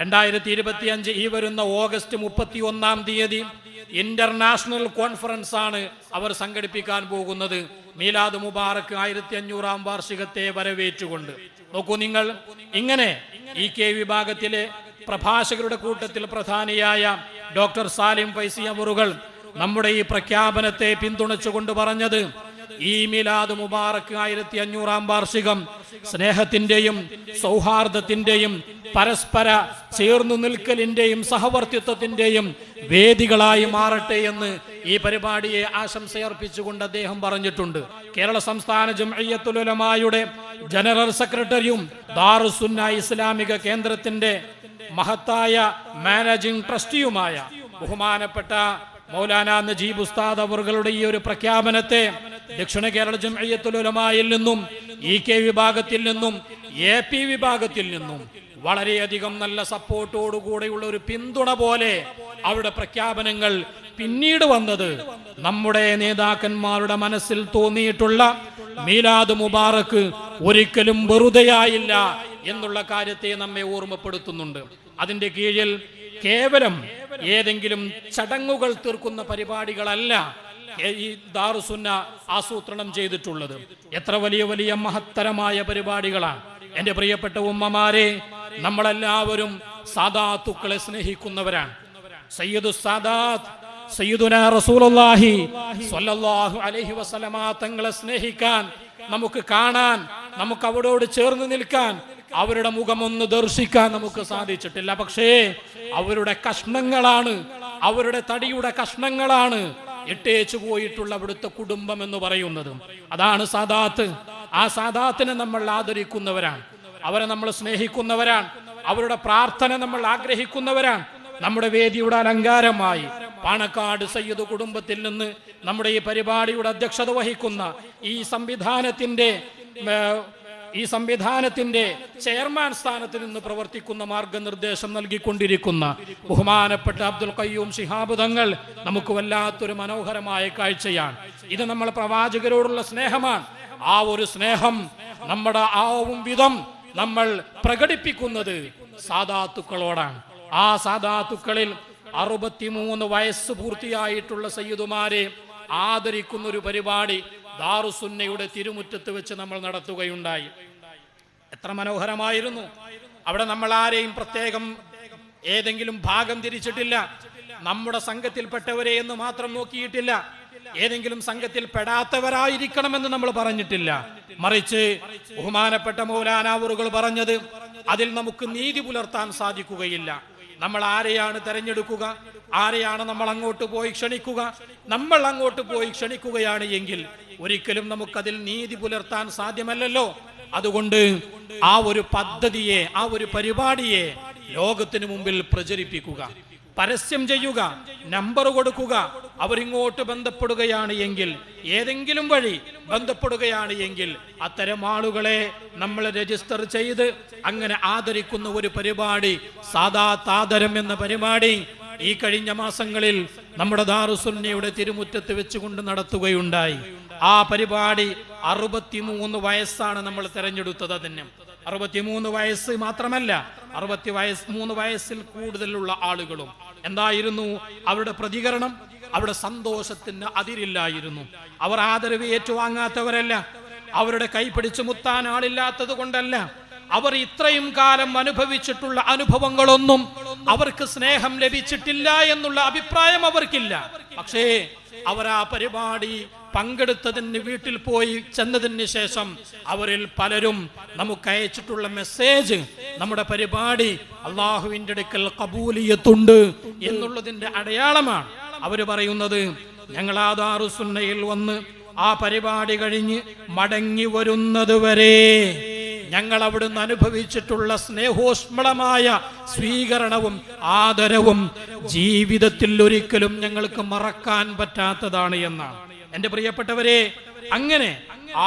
2025 ഈ വരുന്ന ഓഗസ്റ്റ് 31-ാം തീയതി ഇന്റർനാഷണൽ കോൺഫറൻസ് ആണ് അവർ സംഘടിപ്പിക്കാൻ പോകുന്നത്. മീലാദ് മുബാറക് 1500-ാം വാർഷികത്തെ വരവേറ്റുകൊണ്ട്. നോക്കൂ നിങ്ങൾ, ഇങ്ങനെ EK വിഭാഗത്തിലെ പ്രഭാഷകരുടെ കൂട്ടത്തിൽ പ്രധാനിയായ ഡോക്ടർ സാലിം ഫൈസി അവറുകൾ നമ്മുടെ ഈ പ്രഖ്യാപനത്തെ പിന്തുണച്ചുകൊണ്ട് പറഞ്ഞത്, ഈ മീലാദ് മുബാറക് 1500-ാം വാർഷികം സ്നേഹത്തിന്റെയും സൗഹാർദ്ദത്തിന്റെയും പരസ്പര ചേർന്നു നിൽക്കലിന്റെയും സഹവർത്തിത്വത്തിന്റെയും വേദികളായി മാറട്ടെ എന്ന് ഈ പരിപാടിയെ ആശംസയർപ്പിച്ചുകൊണ്ട് അദ്ദേഹം പറഞ്ഞിട്ടുണ്ട്. കേരള സംസ്ഥാന ജംഇയ്യത്തുൽ ഉലമായുടെ ജനറൽ സെക്രട്ടറിയും ദാറുസുന്ന ഇസ്ലാമിക കേന്ദ്രത്തിന്റെ മഹത്തായ മാനേജിംഗ് ട്രസ്റ്റിയുമായ ബഹുമാനപ്പെട്ട മൗലാന നജീബ് ഉസ്താദ് അവറുകളുടെ ഈ ഒരു പ്രഖ്യാപനത്തെ ദക്ഷിണ കേരള ജംഇയ്യത്തുൽ ഉലമായിൽ നിന്നും EK വിഭാഗത്തിൽ നിന്നും AP വിഭാഗത്തിൽ നിന്നും വളരെയധികം നല്ല സപ്പോർട്ടോടുകൂടെയുള്ള ഒരു പിന്തുണ പോലെ അവരുടെ പ്രഖ്യാപനങ്ങൾ പിന്നീട് വന്നത് നമ്മുടെ നേതാക്കന്മാരുടെ മനസ്സിൽ തോന്നിയിട്ടുള്ള മീലാദ് മുബാറക് ഒരിക്കലും വെറുതെയായില്ല എന്നുള്ള കാര്യത്തെ നമ്മെ ഓർമ്മപ്പെടുത്തുന്നുണ്ട്. അതിന്റെ കീഴിൽ കേവലം ഏതെങ്കിലും ചടങ്ങുകൾ തീർക്കുന്ന പരിപാടികളല്ല ഈ ദാറുസുന്ന ആസൂത്രണം ചെയ്തിട്ടുള്ളത്. എത്ര വലിയ വലിയ മഹത്തരമായ പരിപാടികളാണ്. എന്റെ പ്രിയപ്പെട്ട ഉമ്മമാരെ, നമ്മളെല്ലാവരും സാദാത്തുക്കളെ സ്നേഹിക്കുന്നവരാണ്. സയ്യിദു സാദാത്ത് സയ്യിദുനാ റസൂലുള്ളാഹി സ്വല്ലല്ലാഹു അലൈഹി വസല്ലമ തങ്ങളെ സ്നേഹിക്കാൻ, നമുക്ക് കാണാൻ, നമുക്ക് അവരോട് ചേർന്ന് നിൽക്കാൻ, അവരുടെ മുഖമൊന്ന് ദർശിക്കാൻ നമുക്ക് സാധിച്ചിട്ടില്ല. പക്ഷേ അവരുടെ കഷ്ണങ്ങളാണ്, അവരുടെ തടിയുടെ കഷ്ണങ്ങളാണ് ഇട്ടേച്ചു പോയിട്ടുള്ള അവിടുത്തെ കുടുംബം എന്ന് പറയുന്നത്. അതാണ് സാദാത്ത്. ആ സാദാത്തിനെ നമ്മൾ ആദരിക്കുന്നവരാണ്, അവരെ നമ്മൾ സ്നേഹിക്കുന്നവരാണ്, അവരുടെ പ്രാർത്ഥന നമ്മൾ ആഗ്രഹിക്കുന്നവരാണ്. നമ്മുടെ വേദിയുടെ അലങ്കാരമായി പാണക്കാട് സയ്യിദ് കുടുംബത്തിൽ നിന്ന് നമ്മുടെ ഈ പരിപാടിയുടെ അധ്യക്ഷത വഹിക്കുന്ന ഈ സംവിധാനത്തിന്റെ ചെയർമാൻ സ്ഥാനത്ത് നിന്ന് പ്രവർത്തിക്കുന്ന മാർഗനിർദ്ദേശം നൽകിക്കൊണ്ടിരിക്കുന്ന ബഹുമാനപ്പെട്ട അബ്ദുൽ ഖയ്യൂം ശിഹാബ് തങ്ങൾ നമുക്ക് വല്ലാത്തൊരു മനോഹരമായ കാഴ്ചയാണ്. ഇത് നമ്മൾ പ്രവാചകരോടുള്ള സ്നേഹമാണ്. ആ ഒരു സ്നേഹം നമ്മുടെ ആവും വിധം നമ്മൾ പ്രകടിപ്പിക്കുന്നത് സാദാത്തുക്കളോടാണ്. ആ സാദാത്തുക്കളിൽ 63 വയസ്സ് പൂർത്തിയായിട്ടുള്ള സയ്യിദുമാരെ ആദരിക്കുന്ന ഒരു പരിപാടി ദാറുസുന്നയുടെ തിരുമുറ്റത്ത് വെച്ച് നമ്മൾ നടത്തുകയുണ്ടായി. എത്ര മനോഹരമായിരുന്നു! അവിടെ നമ്മൾ ആരെയും പ്രത്യേകം ഏതെങ്കിലും ഭാഗം തിരിച്ചിട്ടില്ല. നമ്മുടെ സംഘത്തിൽപ്പെട്ടവരെ എന്ന് മാത്രം നോക്കിയിട്ടില്ല. ഏതെങ്കിലും സംഘത്തിൽ പെടാത്തവരായിരിക്കണമെന്ന് നമ്മൾ പറഞ്ഞിട്ടില്ല. മറിച്ച് ബഹുമാനപ്പെട്ട മൗലാന അവറുകൾ പറഞ്ഞത്, അതിൽ നമുക്ക് നീതി പുലർത്താൻ സാധിക്കുകയില്ല. നമ്മൾ ആരെയാണ് തെരഞ്ഞെടുക്കുക, ആരെയാണ് നമ്മൾ അങ്ങോട്ട് പോയി ക്ഷണിക്കുക? നമ്മൾ അങ്ങോട്ട് പോയി ക്ഷണിക്കുകയാണ് എങ്കിൽ ഒരിക്കലും നമുക്കതിൽ നീതി പുലർത്താൻ സാധ്യമല്ലല്ലോ. അതുകൊണ്ട് ആ ഒരു പദ്ധതിയെ, ആ ഒരു പരിപാടിയെ ലോകത്തിന് മുമ്പിൽ പ്രചരിപ്പിക്കുക, പരസ്യം ചെയ്യുക, നമ്പർ കൊടുക്കുക. അവരിങ്ങോട്ട് ബന്ധപ്പെടുകയാണ് എങ്കിൽ, ഏതെങ്കിലും വഴി ബന്ധപ്പെടുകയാണ് എങ്കിൽ അത്തരം ആളുകളെ നമ്മൾ രജിസ്റ്റർ ചെയ്ത് അങ്ങനെ ആദരിക്കുന്ന ഒരു പരിപാടി, സാദാത്ത് ആദരം എന്ന പരിപാടി ഈ കഴിഞ്ഞ മാസങ്ങളിൽ നമ്മുടെ ദാറുസുന്നയുടെ തിരുമുറ്റത്ത് വെച്ചുകൊണ്ട് നടത്തുകയുണ്ടായി. ആ പരിപാടി 63 വയസ്സാണ് നമ്മൾ തെരഞ്ഞെടുത്തത്. അതിന് 63 വയസ്സ് മാത്രമല്ല, 63 വയസ്സിൽ കൂടുതലുള്ള ആളുകളും. എന്തായിരുന്നു അവരുടെ പ്രതികരണം? അവരുടെ സന്തോഷത്തിന് അതിരില്ലായിരുന്നു. അവർ ആദരവ് ഏറ്റുവാങ്ങാത്തവരല്ല, അവരുടെ കൈ പിടിച്ചു മുത്താൻ ആളില്ലാത്തത് കൊണ്ടല്ല, അവർ ഇത്രയും കാലം അനുഭവിച്ചിട്ടുള്ള അനുഭവങ്ങളൊന്നും അവർക്ക് സ്നേഹം ലഭിച്ചിട്ടില്ല എന്നുള്ള അഭിപ്രായം അവർക്കില്ല. പക്ഷേ അവർ ആ പരിപാടി പങ്കെടുത്തതിന് വീട്ടിൽ പോയി ചെന്നതിന് ശേഷം അവരിൽ പലരും നമുക്ക് അയച്ചിട്ടുള്ള മെസ്സേജ്, നമ്മുടെ പരിപാടി അള്ളാഹുവിന്റെ അടുക്കൽ ഖബൂലിയത്തുണ്ട് എന്നുള്ളതിന്റെ അടയാളമാണ്. അവർ പറയുന്നത്, ഞങ്ങൾ ആ ദാറുസുന്നയിൽ വന്ന് ആ പരിപാടി കഴിഞ്ഞ് മടങ്ങി വരുന്നത് വരെ ഞങ്ങൾ അവിടുന്ന് അനുഭവിച്ചിട്ടുള്ള സ്നേഹോഷ്മളമായ സ്വീകരണവും ആദരവും ജീവിതത്തിൽ ഒരിക്കലും ഞങ്ങൾക്ക് മറക്കാൻ പറ്റാത്തതാണ് എന്നാണ്. എന്റെ പ്രിയപ്പെട്ടവരെ, അങ്ങനെ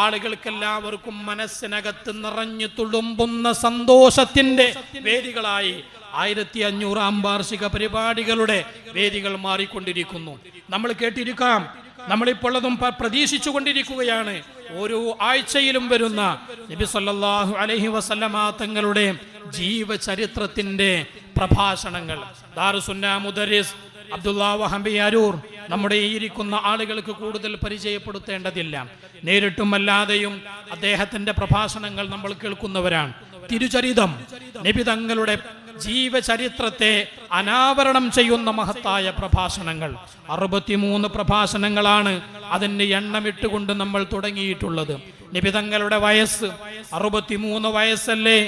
ആളുകൾക്കെല്ലാവർക്കും മനസ്സിനകത്ത് നിറഞ്ഞു തുളുമ്പുന്ന സന്തോഷത്തിന്റെ വേദികളായി 1500-ാം വാർഷിക പരിപാടികളുടെ വേദികൾ മാറിക്കൊണ്ടിരിക്കുന്നു. നമ്മൾ കേട്ടിരിക്കാം, നമ്മളിപ്പോൾ അതും പ്രതീക്ഷിച്ചു കൊണ്ടിരിക്കുകയാണ്. ഓരോ ആഴ്ചയിലും വരുന്ന നബി സല്ലല്ലാഹു അലൈഹി വസല്ലമ തങ്ങളുടെ ജീവചരിത്രത്തിന്റെ പ്രഭാഷണങ്ങൾ. ദാറുസുന്ന മുദരിസ് അബ്ദുല്ലാ വഹബി അരൂർ നമ്മുടെ ഈ ഇരിക്കുന്ന ആളുകൾക്ക് കൂടുതൽ പരിചയപ്പെടുത്തേണ്ടതില്ല. നേരിട്ടും അല്ലാതെയും അദ്ദേഹത്തിന്റെ പ്രഭാഷണങ്ങൾ നമ്മൾ കേൾക്കുന്നവരാണ്. തിരുചരിതം, നബി തങ്ങളുടെ ജീവചരിത്രത്തെ അനാവരണം ചെയ്യുന്ന മഹത്തായ പ്രഭാഷണങ്ങൾ 63 പ്രഭാഷണങ്ങളാണ്. അതിന് എണ്ണമിട്ടുകൊണ്ട് നമ്മൾ തുടങ്ങിയിട്ടുള്ളത്. നബി തങ്ങളുടെ വയസ്സ് 63 വയസ്സല്ലേ,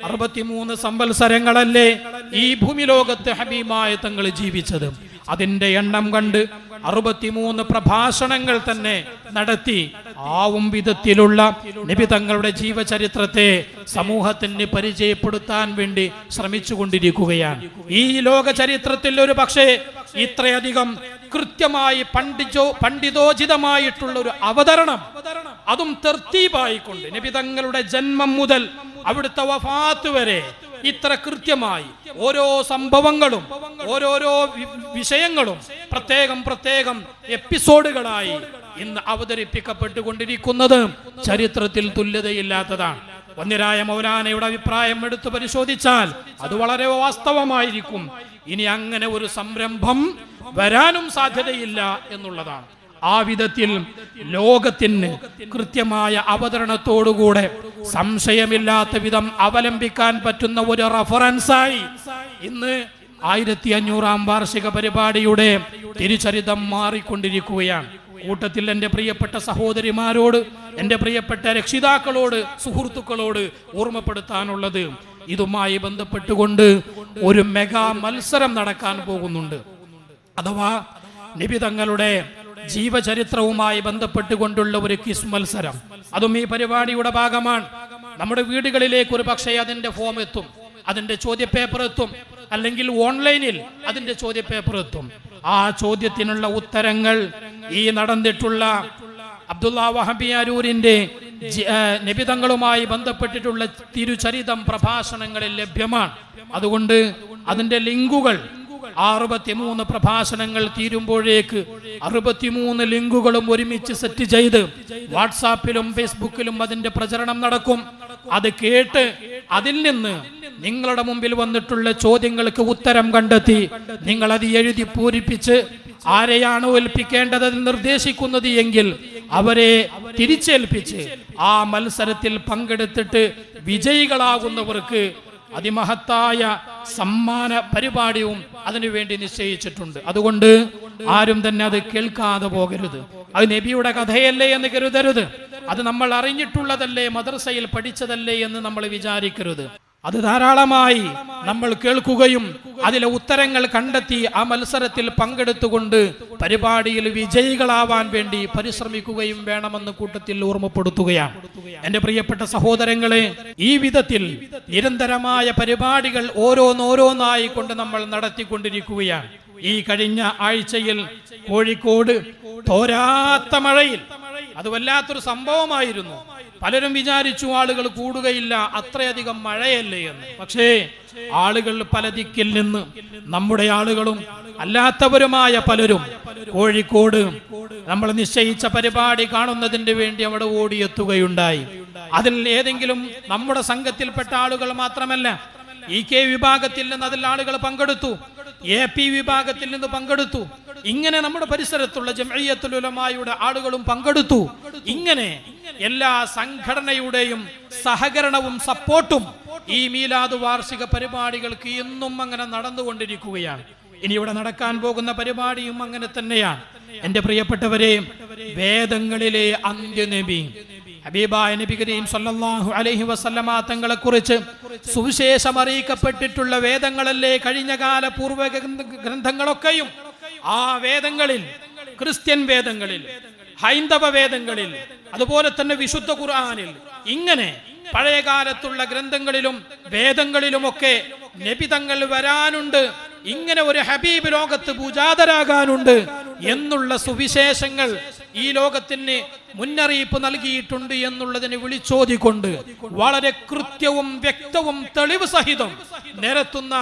63 സംവത്സരങ്ങളല്ലേ ഈ ഭൂമി ലോകത്ത് ഹബീബായ തങ്ങൾ ജീവിച്ചത്. അതിന്റെ എണ്ണം കണ്ട് 63 പ്രഭാഷണങ്ങൾ തന്നെ നടത്തി ആവും വിധത്തിലുള്ള നബി തങ്ങളുടെ ജീവചരിത്രത്തെ സമൂഹത്തിന് പരിചയപ്പെടുത്താൻ വേണ്ടി ശ്രമിച്ചു കൊണ്ടിരിക്കുകയാണ്. ഈ ലോക ചരിത്രത്തിൽ ഒരു പക്ഷേ ഇത്രയധികം കൃത്യമായി പണ്ഡിതോചിതമായിട്ടുള്ള ഒരു അവതരണം, അതും തർത്തീബായിക്കൊണ്ട് നബി തങ്ങളുടെ ജന്മം മുതൽ അവിടുത്തെ വഫാത്ത് വരെ ഇത്ര കൃത്യമായി ഓരോ സംഭവങ്ങളും ഓരോരോ വിഷയങ്ങളും പ്രത്യേകം എപ്പിസോഡുകളായി ഇന്ന് അവതരിപ്പിക്കപ്പെട്ടുകൊണ്ടിരിക്കുന്നത് ചരിത്രത്തിൽ തുല്യതയില്ലാത്തതാണ്. വന്യരായ മൗലാനയുടെ അഭിപ്രായം എടുത്തു പരിശോധിച്ചാൽ അത് വളരെ വാസ്തവമായിരിക്കും. ഇനി അങ്ങനെ ഒരു സംരംഭം വരാനും സാധ്യതയില്ല എന്നുള്ളതാണ്. ആ വിധത്തിൽ ലോകത്തിന് കൃത്യമായ അവതരണത്തോടുകൂടെ സംശയമില്ലാത്ത വിധം അവലംബിക്കാൻ പറ്റുന്ന ഒരു റഫറൻസായി ഇന്ന് 1500-ാം വാർഷിക പരിപാടിയുടെ തിരുചരിതം മാറിക്കൊണ്ടിരിക്കുകയാണ്. കൂട്ടത്തിൽ എൻ്റെ പ്രിയപ്പെട്ട സഹോദരിമാരോട്, എൻ്റെ പ്രിയപ്പെട്ട രക്ഷിതാക്കളോട്, സുഹൃത്തുക്കളോട് ഓർമ്മപ്പെടുത്താനുള്ളത്, ഇതുമായി ബന്ധപ്പെട്ടുകൊണ്ട് ഒരു മെഗാ മത്സരം നടക്കാൻ പോകുന്നുണ്ട്. അഥവാ നബി തങ്ങളുടെ ജീവചരിത്രവുമായി ബന്ധപ്പെട്ടുകൊണ്ടുള്ള ഒരു ക്വിസ് മത്സരം. അതും ഈ പരിപാടിയുടെ ഭാഗമാണ്. നമ്മുടെ വീടുകളിലേക്ക് ഒരു പക്ഷേ അതിന്റെ ഫോം എത്തും, അതിന്റെ ചോദ്യപേപ്പർ എത്തും, അല്ലെങ്കിൽ ഓൺലൈനിൽ അതിന്റെ ചോദ്യപേപ്പർ എത്തും. ആ ചോദ്യത്തിനുള്ള ഉത്തരങ്ങൾ ഈ നടന്നിട്ടുള്ള അബ്ദുല്ലാ വഹബി അരൂരിന്റെ നബിതങ്ങളുമായി ബന്ധപ്പെട്ടിട്ടുള്ള തിരുചരിതം പ്രഭാഷണങ്ങളിൽ ലഭ്യമാണ്. അതുകൊണ്ട് അതിന്റെ ലിങ്കുകൾ 63 പ്രഭാഷണങ്ങൾ തീരുമ്പോഴേക്ക് 63 ലിങ്കുകളും ഒരുമിച്ച് സെറ്റ് ചെയ്ത് വാട്സാപ്പിലും ഫേസ്ബുക്കിലും അതിന്റെ പ്രചരണം നടക്കും. അത് കേട്ട് അതിൽ നിന്ന് നിങ്ങളുടെ മുമ്പിൽ വന്നിട്ടുള്ള ചോദ്യങ്ങൾക്ക് ഉത്തരം കണ്ടെത്തി നിങ്ങൾ അത് എഴുതി പൂരിപ്പിച്ച് ആരെയാണ് ഏൽപ്പിക്കേണ്ടത് നിർദ്ദേശിക്കുന്നത് എങ്കിൽ അവരെ തിരിച്ചേൽപ്പിച്ച് ആ മത്സരത്തിൽ പങ്കെടുത്തിട്ട് വിജയികളാകുന്നവർക്ക് അതിമഹത്തായ സമ്മാന പരിപാടിയും അതിനുവേണ്ടി നിശ്ചയിച്ചിട്ടുണ്ട്. അതുകൊണ്ട് ആരും തന്നെ അത് കേൾക്കാതെ പോകരുത്. അത് നബിയുടെ കഥയല്ലേ എന്ന് കരുതരുത്. അത് നമ്മൾ അറിഞ്ഞിട്ടുള്ളതല്ലേ, മദ്രസയിൽ പഠിച്ചതല്ലേ എന്ന് നമ്മൾ വിചാരിക്കരുത്. അത് ധാരാളമായി നമ്മൾ കേൾക്കുകയും അതിലെ ഉത്തരങ്ങൾ കണ്ടെത്തി ആ മത്സരത്തിൽ പങ്കെടുത്തുകൊണ്ട് പരിപാടിയിൽ വിജയികളാവാൻ വേണ്ടി പരിശ്രമിക്കുകയും വേണമെന്ന് കൂട്ടത്തിൽ ഓർമ്മപ്പെടുത്തുകയാണ്. എന്റെ പ്രിയപ്പെട്ട സഹോദരങ്ങളെ, ഈ വിധത്തിൽ നിരന്തരമായ പരിപാടികൾ ഓരോന്നോരോന്നായി കൊണ്ട് നമ്മൾ നടത്തിക്കൊണ്ടിരിക്കുകയാണ്. ഈ കഴിഞ്ഞ ആഴ്ചയിൽ കോഴിക്കോട് തോരാത്ത മഴയിൽ, അത് വല്ലാത്തൊരു സംഭവമായിരുന്നു. പലരും വിചാരിച്ചു ആളുകൾ കൂടുകയില്ല, അത്രയധികം മഴയല്ലേ എന്ന്. പക്ഷേ ആളുകൾ പല ദിക്കിൽ നിന്ന്, നമ്മുടെ ആളുകളും അല്ലാത്തവരുമായ പലരും കോഴിക്കോട് നമ്മൾ നിശ്ചയിച്ച പരിപാടി കാണുന്നതിന് വേണ്ടി അവിടെ ഓടിയെത്തുകയുണ്ടായി. അതിൽ ഏതെങ്കിലും നമ്മുടെ സംഘത്തിൽപ്പെട്ട ആളുകൾ മാത്രമല്ല, EK വിഭാഗത്തിൽ നിന്ന് അതിൽ ആളുകൾ പങ്കെടുത്തു, AP വിഭാഗത്തിൽ നിന്ന് പങ്കെടുത്തു. ഇങ്ങനെ നമ്മുടെ പരിസരത്തുള്ള ജംഇയ്യത്തുൽ ഉലമായുടെ ആളുകളും പങ്കെടുത്തു. ഇങ്ങനെ എല്ലാ സംഘടനയുടെയും സഹകരണവും സപ്പോർട്ടും ഈ മീലാദ് വാർഷിക പരിപാടികൾക്ക് എന്നും അങ്ങനെ നടന്നുകൊണ്ടിരിക്കുകയാണ്. ഇനി ഇവിടെ നടക്കാൻ പോകുന്ന പരിപാടിയും അങ്ങനെ തന്നെയാണ്. എന്റെ പ്രിയപ്പെട്ടവരെ, വേദങ്ങളിലെ അന്ത്യനബി ഹബീബായ നബി കരീം സല്ലല്ലാഹു അലൈഹി വസല്ലമ തങ്ങളെ കുറിച്ച് സുവിശേഷം അറിയിക്കപ്പെട്ടിട്ടുള്ള വേദങ്ങളല്ലേ കഴിഞ്ഞ കാല പൂർവ്വ ഗ്രന്ഥങ്ങളൊക്കെയും. ആ വേദങ്ങളിൽ, ക്രിസ്ത്യൻ വേദങ്ങളിൽ, ഹൈന്ദവ വേദങ്ങളിൽ, അതുപോലെ തന്നെ വിശുദ്ധ ഖുർആനിൽ, ഇങ്ങനെ പഴയകാലത്തുള്ള ഗ്രന്ഥങ്ങളിലും വേദങ്ങളിലുമൊക്കെ നബി തങ്ങൾ വരാനുണ്ട്, ഇങ്ങനെ ഒരു ഹബീബ് ലോകത്ത് പൂജാതരാകാനുണ്ട് എന്നുള്ള സുവിശേഷങ്ങൾ ഈ ലോകത്തിന് മുന്നറിയിപ്പ് നൽകിയിട്ടുണ്ട് എന്നുള്ളതിനെ വിളിച്ചോതിക്കൊണ്ട് വളരെ കൃത്യവും വ്യക്തവും തെളിവ് സഹിതം നിരത്തുന്ന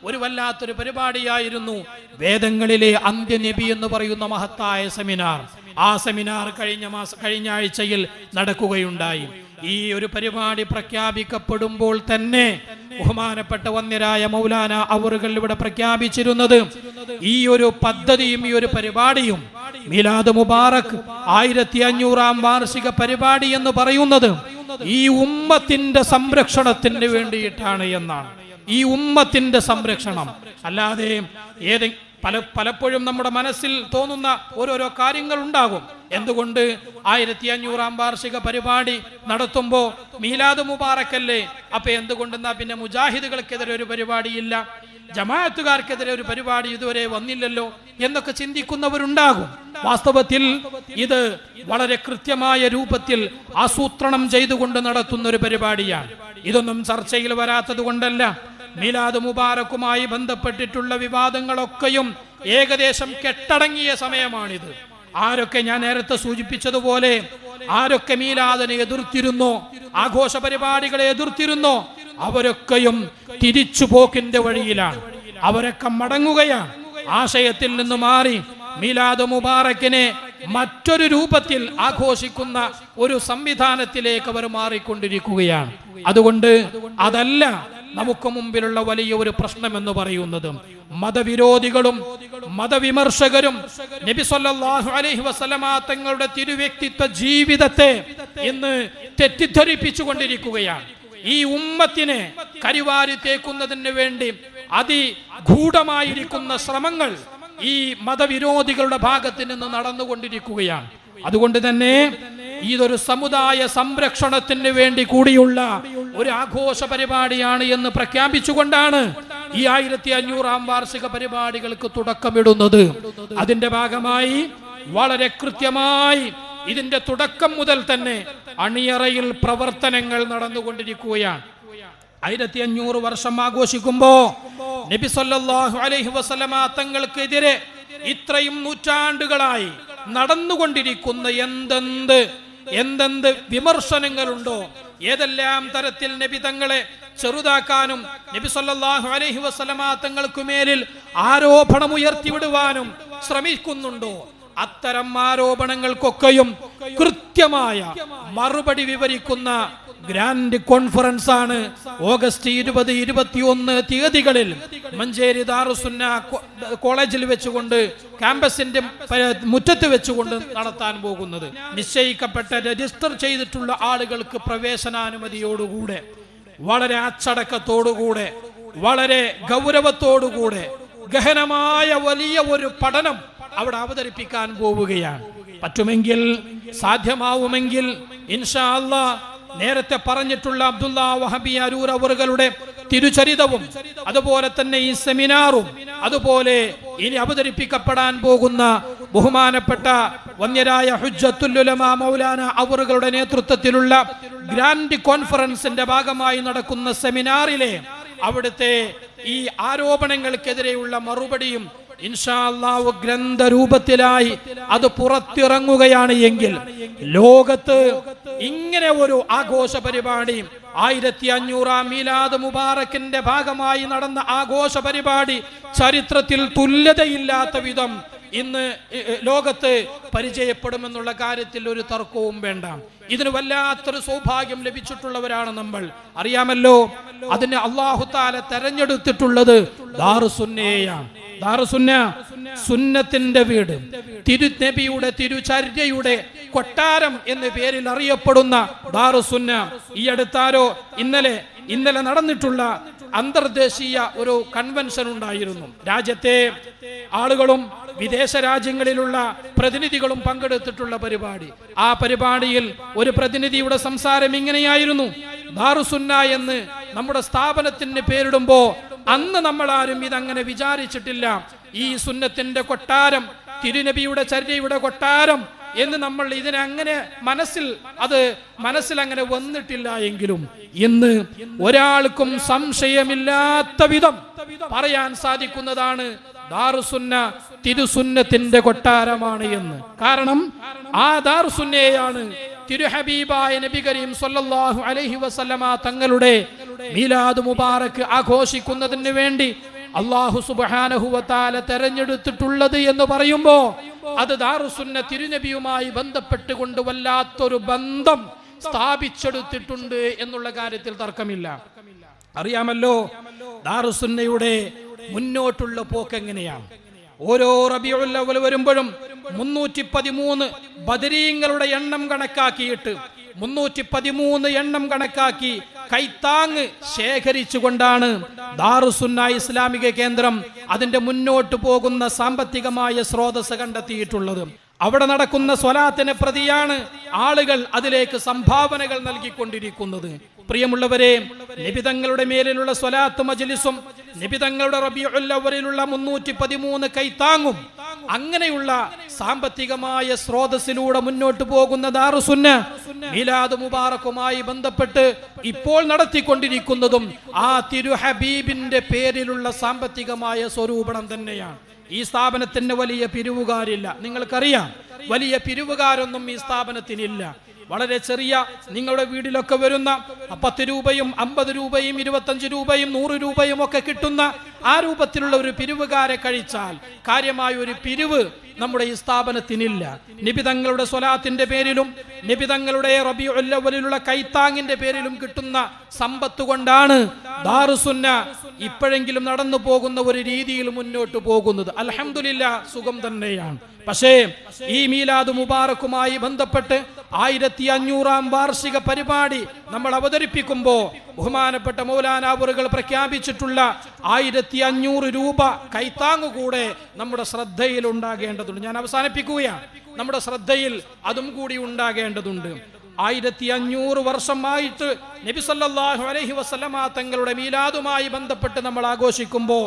ഒരു വല്ലാത്തൊരു പരിപാടിയായിരുന്നു വേദങ്ങളിലെ അന്ത്യനബി എന്ന് പറയുന്ന മഹത്തായ സെമിനാർ. ആ സെമിനാർ കഴിഞ്ഞ ആഴ്ചയിൽ നടക്കുകയുണ്ടായി. ഈ ഒരു പരിപാടി പ്രഖ്യാപിക്കപ്പെടുമ്പോൾ തന്നെ ബഹുമാനപ്പെട്ട വന്യരായ മൗലാന അവറുകൾ ഇവിടെ പ്രഖ്യാപിച്ചിരുന്നത്, ഈ ഒരു പദ്ധതിയും ഈ ഒരു പരിപാടിയും മീലാദ് മുബാറക് 1500-ാം വാർഷിക പരിപാടി എന്ന് പറയുന്നത് ഈ ഉമ്മത്തിന്റെ സംരക്ഷണത്തിന് വേണ്ടിയിട്ടാണ് എന്നാണ്. ഈ ഉമ്മത്തിന്റെ സംരക്ഷണം അല്ലാതെ പലപ്പോഴും നമ്മുടെ മനസ്സിൽ തോന്നുന്ന ഓരോരോ കാര്യങ്ങൾ ഉണ്ടാകും. എന്തുകൊണ്ട് 1500-ാം വാർഷിക പരിപാടി നടത്തുമ്പോ മീലാദ് മുബാറക്കല്ലേ, അപ്പൊ എന്തുകൊണ്ടെന്നാ പിന്നെ മുജാഹിദുകൾക്കെതിരെ ഒരു പരിപാടിയില്ല, ജമാഅത്തുകാർക്കെതിരെ ഒരു പരിപാടി ഇതുവരെ വന്നില്ലല്ലോ എന്നൊക്കെ ചിന്തിക്കുന്നവരുണ്ടാകും. വാസ്തവത്തിൽ ഇത് വളരെ കൃത്യമായ രൂപത്തിൽ ആസൂത്രണം ചെയ്തുകൊണ്ട് നടത്തുന്ന ഒരു പരിപാടിയാണ്. ഇതൊന്നും ചർച്ചയിൽ വരാത്തത് കൊണ്ടല്ല. മീലാദ് മുബാറക്കുമായി ബന്ധപ്പെട്ടിട്ടുള്ള വിവാദങ്ങളൊക്കെയും ഏകദേശം കെട്ടടങ്ങിയ സമയമാണിത്. ആരൊക്കെ, ഞാൻ നേരത്തെ സൂചിപ്പിച്ചതുപോലെ, ആരൊക്കെ മീലാദിനെ എതിർത്തിരുന്നോ, ആഘോഷ പരിപാടികളെ എതിർത്തിരുന്നോ, അവരൊക്കെയും തിരിച്ചുപോക്കിന്റെ വഴിയിലാണ്. അവരൊക്കെ മടങ്ങുകയാണ്. ആശയത്തിൽ നിന്ന് മാറി മീലാദ് മുബാറക്കിനെ മറ്റൊരു രൂപത്തിൽ ആഘോഷിക്കുന്ന ഒരു സംവിധാനത്തിലേക്ക് അവർ മാറിക്കൊണ്ടിരിക്കുകയാണ്. അതുകൊണ്ട് അതല്ല നമുക്ക് മുമ്പിലുള്ള വലിയ ഒരു പ്രശ്നം എന്ന് പറയുന്നത്. മതവിരോധികളും മതവിമർശകരും നബി സല്ലല്ലാഹു അലൈഹി വസല്ലമ തങ്ങളുടെ തിരുവ്യക്തിത്വ ജീവിതത്തെ ഇന്ന് തെറ്റിദ്ധരിപ്പിച്ചുകൊണ്ടിരിക്കുകയാണ്. ഈ ഉമ്മത്തിനെ കരിവാരി തേക്കുന്നതിന് വേണ്ടി അതിഗൂഢമായിരിക്കുന്ന ശ്രമങ്ങൾ ഈ മതവിരോധികളുടെ ഭാഗത്ത് നിന്ന് നടന്നുകൊണ്ടിരിക്കുകയാണ്. അതുകൊണ്ട് തന്നെ ഇതൊരു സമുദായ സംരക്ഷണത്തിന് വേണ്ടി കൂടിയുള്ള ഒരു ആഘോഷ പരിപാടിയാണ് എന്ന് പ്രഖ്യാപിച്ചുകൊണ്ടാണ് ഈ 1500-ാം വാർഷിക പരിപാടികൾക്ക് തുടക്കമിടുന്നത്. അതിന്റെ ഭാഗമായി വളരെ കൃത്യമായി ഇതിന്റെ തുടക്കം മുതൽ തന്നെ അണിയറയിൽ പ്രവർത്തനങ്ങൾ നടന്നുകൊണ്ടിരിക്കുകയാണ്. 1500 വർഷം ആഘോഷിക്കുമ്പോ നബി സല്ലല്ലാഹു അലൈഹി വസല്ലമ തങ്ങൾക്കെതിരെ ഇത്രയും നൂറ്റാണ്ടുകളായി നടന്നുകൊണ്ടിരിക്കുന്ന എന്തെന്ത് വിമർശനങ്ങളുണ്ടോ, ഏതെല്ലാം തരത്തിൽ നബി തങ്ങളെ ചെറുതാക്കാനും നബി സല്ലല്ലാഹു അലൈഹി വസല്ലമ തങ്ങൾക്ക് മേലിൽ ആരോപണം ഉയർത്തിവിടുവാനും ശ്രമിക്കുന്നുണ്ടോ, അത്തരം ആരോപണങ്ങൾക്കൊക്കെയും കൃത്യമായ മറുപടി വിവരിക്കുന്ന ഗ്രാൻഡ് കോൺഫറൻസ് ആണ് ഓഗസ്റ്റ് 20-21 തീയതികളിൽ മഞ്ചേരി ദാറുസുന്ന കോളേജിൽ വെച്ചുകൊണ്ട്, ക്യാമ്പസിന്റെ മുറ്റത്ത് വെച്ചുകൊണ്ട് നടത്താൻ പോകുന്നത്. നിശ്ചയിക്കപ്പെട്ട രജിസ്റ്റർ ചെയ്തിട്ടുള്ള ആളുകൾക്ക് പ്രവേശനാനുമതിയോടുകൂടെ വളരെ അച്ചടക്കത്തോടുകൂടെ, വളരെ ഗൗരവത്തോടുകൂടെ ഗഹനമായ വലിയ ഒരു പഠനം അവിടെ അവതരിപ്പിക്കാൻ പോവുകയാണ്. പറ്റുമെങ്കിൽ, സാധ്യമാവുമെങ്കിൽ ഇൻഷാ അല്ലാഹ് നേരത്തെ പറഞ്ഞിട്ടുള്ള അബ്ദുല്ലാ വഹബി അരൂർ അവറുകളുടെ തിരുചരിതവും അതുപോലെ തന്നെ ഈ സെമിനാറും അതുപോലെ ഇനി അവതരിപ്പിക്കപ്പെടാൻ പോകുന്ന ബഹുമാനപ്പെട്ട വന്യരായ ഹുജ്ജത്തുൽ ഉലമാ മൗലാന അവറുകളുടെ നേതൃത്വത്തിലുള്ള ഗ്രാൻഡ് കോൺഫറൻസിന്റെ ഭാഗമായി നടക്കുന്ന സെമിനാറിലെ അവിടുത്തെ ഈ ആരോപണങ്ങൾക്കെതിരെയുള്ള മറുപടിയും ഇൻഷാ അല്ലാഹ് ഗ്രന്ഥരൂപത്തിലായി അത് പുറത്തിറങ്ങുകയാണ് എങ്കിൽ ലോകത്ത് ഇങ്ങനെ ഒരു ആഘോഷ പരിപാടി 1500 മീലാദ് മുബാറക്കിന്റെ ഭാഗമായി നടന്ന ആഘോഷ പരിപാടി ചരിത്രത്തിൽ തുല്യതയില്ലാത്ത വിധം ഇന്ന് ലോകത്ത് പരിചയപ്പെടുമെന്നുള്ള കാര്യത്തിൽ ഒരു തർക്കവും വേണ്ട. ഇതിന് വല്ലാത്തൊരു സൗഭാഗ്യം ലഭിച്ചിട്ടുള്ളവരാണ് നമ്മൾ. അറിയാമല്ലോ, അതിന് അല്ലാഹു തആല തെരഞ്ഞെടുത്തിട്ടുള്ളത് ദാറുസുന്നയെയാണ്. ദാറുസുന്ന, സുന്നത്തിന്റെ വീട്, തിരുനബിയുടെ തിരുചര്യയുടെ കൊട്ടാരം എന്ന പേരിൽ അറിയപ്പെടുന്ന ദാറുസുന്ന. ഈ അടുത്താരോ ഇന്നലെ നടന്നിട്ടുള്ള അന്തർദേശീയ ഒരു കൺവെൻഷൻ ഉണ്ടായിരുന്നു. രാജ്യത്തെ ആളുകളും വിദേശ രാജ്യങ്ങളിലുള്ള പ്രതിനിധികളും പങ്കെടുത്തിട്ടുള്ള പരിപാടി. ആ പരിപാടിയിൽ ഒരു പ്രതിനിധിയുടെ സംസാരം ഇങ്ങനെയായിരുന്നു: ദാറുസുന്ന എന്ന് നമ്മുടെ സ്ഥാപനത്തിന് പേരിടുമ്പോ അന്ന് നമ്മൾ ആരും ഇതങ്ങനെ വിചാരിച്ചിട്ടില്ല. ഈ സുന്നത്തിന്റെ കൊട്ടാരം, തിരുനബിയുടെ ചര്യയുടെ കൊട്ടാരം എന്ന് നമ്മൾ ഇതിനെ അങ്ങനെ മനസ്സിൽ അങ്ങനെ വന്നിട്ടില്ല എങ്കിലും ഇന്ന് ഒരാൾക്കും സംശയമില്ലാത്ത വിധം പറയാൻ സാധിക്കുന്നതാണ് ദാറുസുന്ന തിരുസുന്നത്തിന്റെ കൊട്ടാരമാണ് എന്ന്. കാരണം ആ ദാറുസുന്നയാണ് തിരുഹബീബായ നബി കരീം സല്ലല്ലാഹു അലൈഹി വസല്ലമ തങ്ങളുടെ മീലാദ് മുബാറക്ക് ആഘോഷിക്കുന്നതിന് വേണ്ടി അല്ലാഹു സുബ്ഹാനഹു വ തആല തെരഞ്ഞെടുത്തിട്ടുള്ളത് എന്ന് പറയുമ്പോൾ അത് ദാറുസുന്ന തിരുനബിയുമായി ബന്ധപ്പെട്ടുകൊണ്ട് വല്ലാത്തൊരു ബന്ധം സ്ഥാപിച്ചെടുത്തിട്ടുണ്ട് എന്നുള്ള കാര്യത്തിൽ തർക്കമില്ല. അറിയാമല്ലോ, ദാറുസുന്നയുടെ മുന്നോട്ടുള്ള പോക്ക് എങ്ങനെയാണ്. ഓരോ റബീഉൽ അവ്വൽ വരുമ്പോഴും 313 ബദരീങ്ങളുടെ എണ്ണം കണക്കാക്കിയിട്ട് 313 എണ്ണം കണക്കാക്കി കൈത്താങ് ശേഖരിച്ചുകൊണ്ടാണ് ദാറുസുന്ന ഇസ്ലാമിക കേന്ദ്രം അതിന്റെ മുന്നോട്ട് പോകുന്ന സാമ്പത്തികമായ സ്രോതസ് കണ്ടെത്തിയിട്ടുള്ളത്. അവിടെ നടക്കുന്ന സ്വലാത്തിനെ പ്രതിയാണ് ആളുകൾ അതിലേക്ക് സംഭാവനകൾ നൽകിക്കൊണ്ടിരിക്കുന്നത്. പ്രിയമുള്ളവരെ, നബിതങ്ങളുടെ മേലിലുള്ള സ്വലാത്ത് മജ്ലിസും നബിതങ്ങളുടെ റബീഉൽ അവ്വലിലുള്ള 313 കൈത്താങ്ങും അങ്ങനെയുള്ള സാമ്പത്തികമായ സ്രോതസ്സിലൂടെ മുന്നോട്ട് പോകുന്ന ദാറുസുന്ന മീലാദ് മുബാറക്കുമായി ബന്ധപ്പെട്ട് ഇപ്പോൾ നടത്തിക്കൊണ്ടിരിക്കുന്നതും ആ തിരുഹബീബിന്റെ പേരിലുള്ള സാമ്പത്തികമായ സ്വരൂപണം തന്നെയാണ്. ഈ സ്ഥാപനത്തിന് വലിയ പിരിവുകാരില്ല, നിങ്ങൾക്കറിയാം. വലിയ പിരിവുകാരൊന്നും ഈ സ്ഥാപനത്തിനില്ല. വളരെ ചെറിയ, നിങ്ങളുടെ വീട്ടിലൊക്കെ വരുന്ന 10 രൂപയും 50 രൂപയും 25 രൂപയും 100 രൂപയും ഒക്കെ കിട്ടുന്ന ആ രൂപത്തിലുള്ള ഒരു പിരിവുകാരെ കഴിച്ചാൽ കാര്യമായ ഒരു പിരിവ് നമ്മുടെ ഈ സ്ഥാപനത്തിനില്ല. നബിതങ്ങളുടെ സ്വലാത്തിന്റെ പേരിലും നബിതങ്ങളുടെ റബീഉൽ അവ്വലിലുള്ള കൈത്താങ്ങിന്റെ പേരിലും കിട്ടുന്ന സമ്പത്ത് കൊണ്ടാണ് ദാറുസുന്ന ഇപ്പോഴെങ്കിലും നടന്നു പോകുന്ന ഒരു രീതിയിൽ മുന്നോട്ട് പോകുന്നത്. അൽഹംദുലില്ലാഹ്, സുഖം തന്നെയാണ്. പക്ഷേ ഈ മീലാദ് മുബാറക്കുമായി ബന്ധപ്പെട്ട് 1500-ാം വാർഷിക പരിപാടി നമ്മൾ അവതരിപ്പിക്കുമ്പോൾ ബഹുമാനപ്പെട്ട മൗലാന അവറുകൾ പ്രഖ്യാപിച്ചിട്ടുള്ള 1500 രൂപ കൈത്താങ്ങ് കൂടെ നമ്മുടെ ശ്രദ്ധയിൽ ഉണ്ടാകേണ്ടതുണ്ട്. ഞാൻ അവസാനിപ്പിക്കുകയാണ്. നമ്മുടെ ശ്രദ്ധയിൽ അതും കൂടി ഉണ്ടാകേണ്ടതുണ്ട്. 1500 വർഷമായിട്ട് നബി സല്ലല്ലാഹു അലൈഹി വസല്ലമ തങ്ങളുടെ മീലാദുമായി ബന്ധപ്പെട്ട് നമ്മൾ ആഘോഷിക്കുമ്പോൾ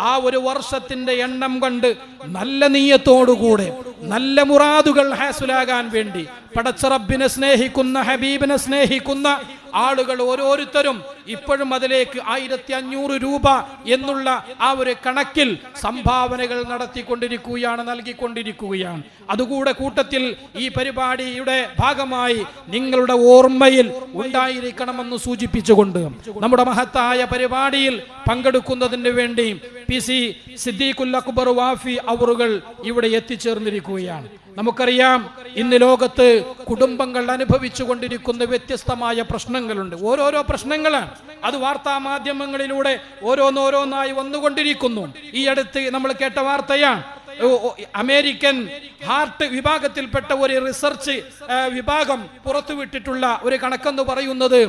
ആ ഒരു വർഷത്തിന്റെ എണ്ണം കണ്ട് നല്ല നിയ്യത്തോടുകൂടെ നല്ല മുറാദുകൾ ഹാസിലാകാൻ വേണ്ടി പടച്ച റബ്ബിനെ സ്നേഹിക്കുന്ന, ഹബീബിനെ സ്നേഹിക്കുന്ന ആളുകൾ ഓരോരുത്തരും ഇപ്പോഴും അതിലേക്ക് 1500 രൂപ എന്നുള്ള ആ ഒരു കണക്കിൽ സംഭാവനകൾ നടത്തിക്കൊണ്ടിരിക്കുകയാണ്, നൽകിക്കൊണ്ടിരിക്കുകയാണ്. അതുകൂടെ കൂട്ടത്തിൽ ഈ പരിപാടിയുടെ ഭാഗമായി നിങ്ങളുടെ ഓർമ്മയിൽ ഉണ്ടായിരിക്കണമെന്ന് സൂചിപ്പിച്ചുകൊണ്ട് നമ്മുടെ മഹത്തായ പരിപാടിയിൽ പങ്കെടുക്കുന്നതിന് വേണ്ടി PC സിദ്ദീഖുൽ അക്ബർ വാഫി അവറുകൾ ഇവിടെ എത്തിച്ചേർന്നിരിക്കുകയാണ്. നമുക്കറിയാം, ഇന്ന് ലോകത്ത് കുടുംബങ്ങൾ അനുഭവിച്ചു കൊണ്ടിരിക്കുന്ന വ്യത്യസ്തമായ പ്രശ്നങ്ങളുണ്ട്. ഓരോരോ പ്രശ്നങ്ങളാണ്. അത് വാർത്താ മാധ്യമങ്ങളിലൂടെ ഓരോന്നോരോന്നായി വന്നുകൊണ്ടിരിക്കുന്നു. ഈ അടുത്ത് നമ്മൾ കേട്ട വാർത്തയാണ്, അമേരിക്കൻ ഹാർട്ട് വിഭാഗത്തിൽപ്പെട്ട ഒരു റിസർച്ച് വിഭാഗം പുറത്തുവിട്ടിട്ടുള്ള ഒരു കണക്കെന്ന് പറയുന്നത്,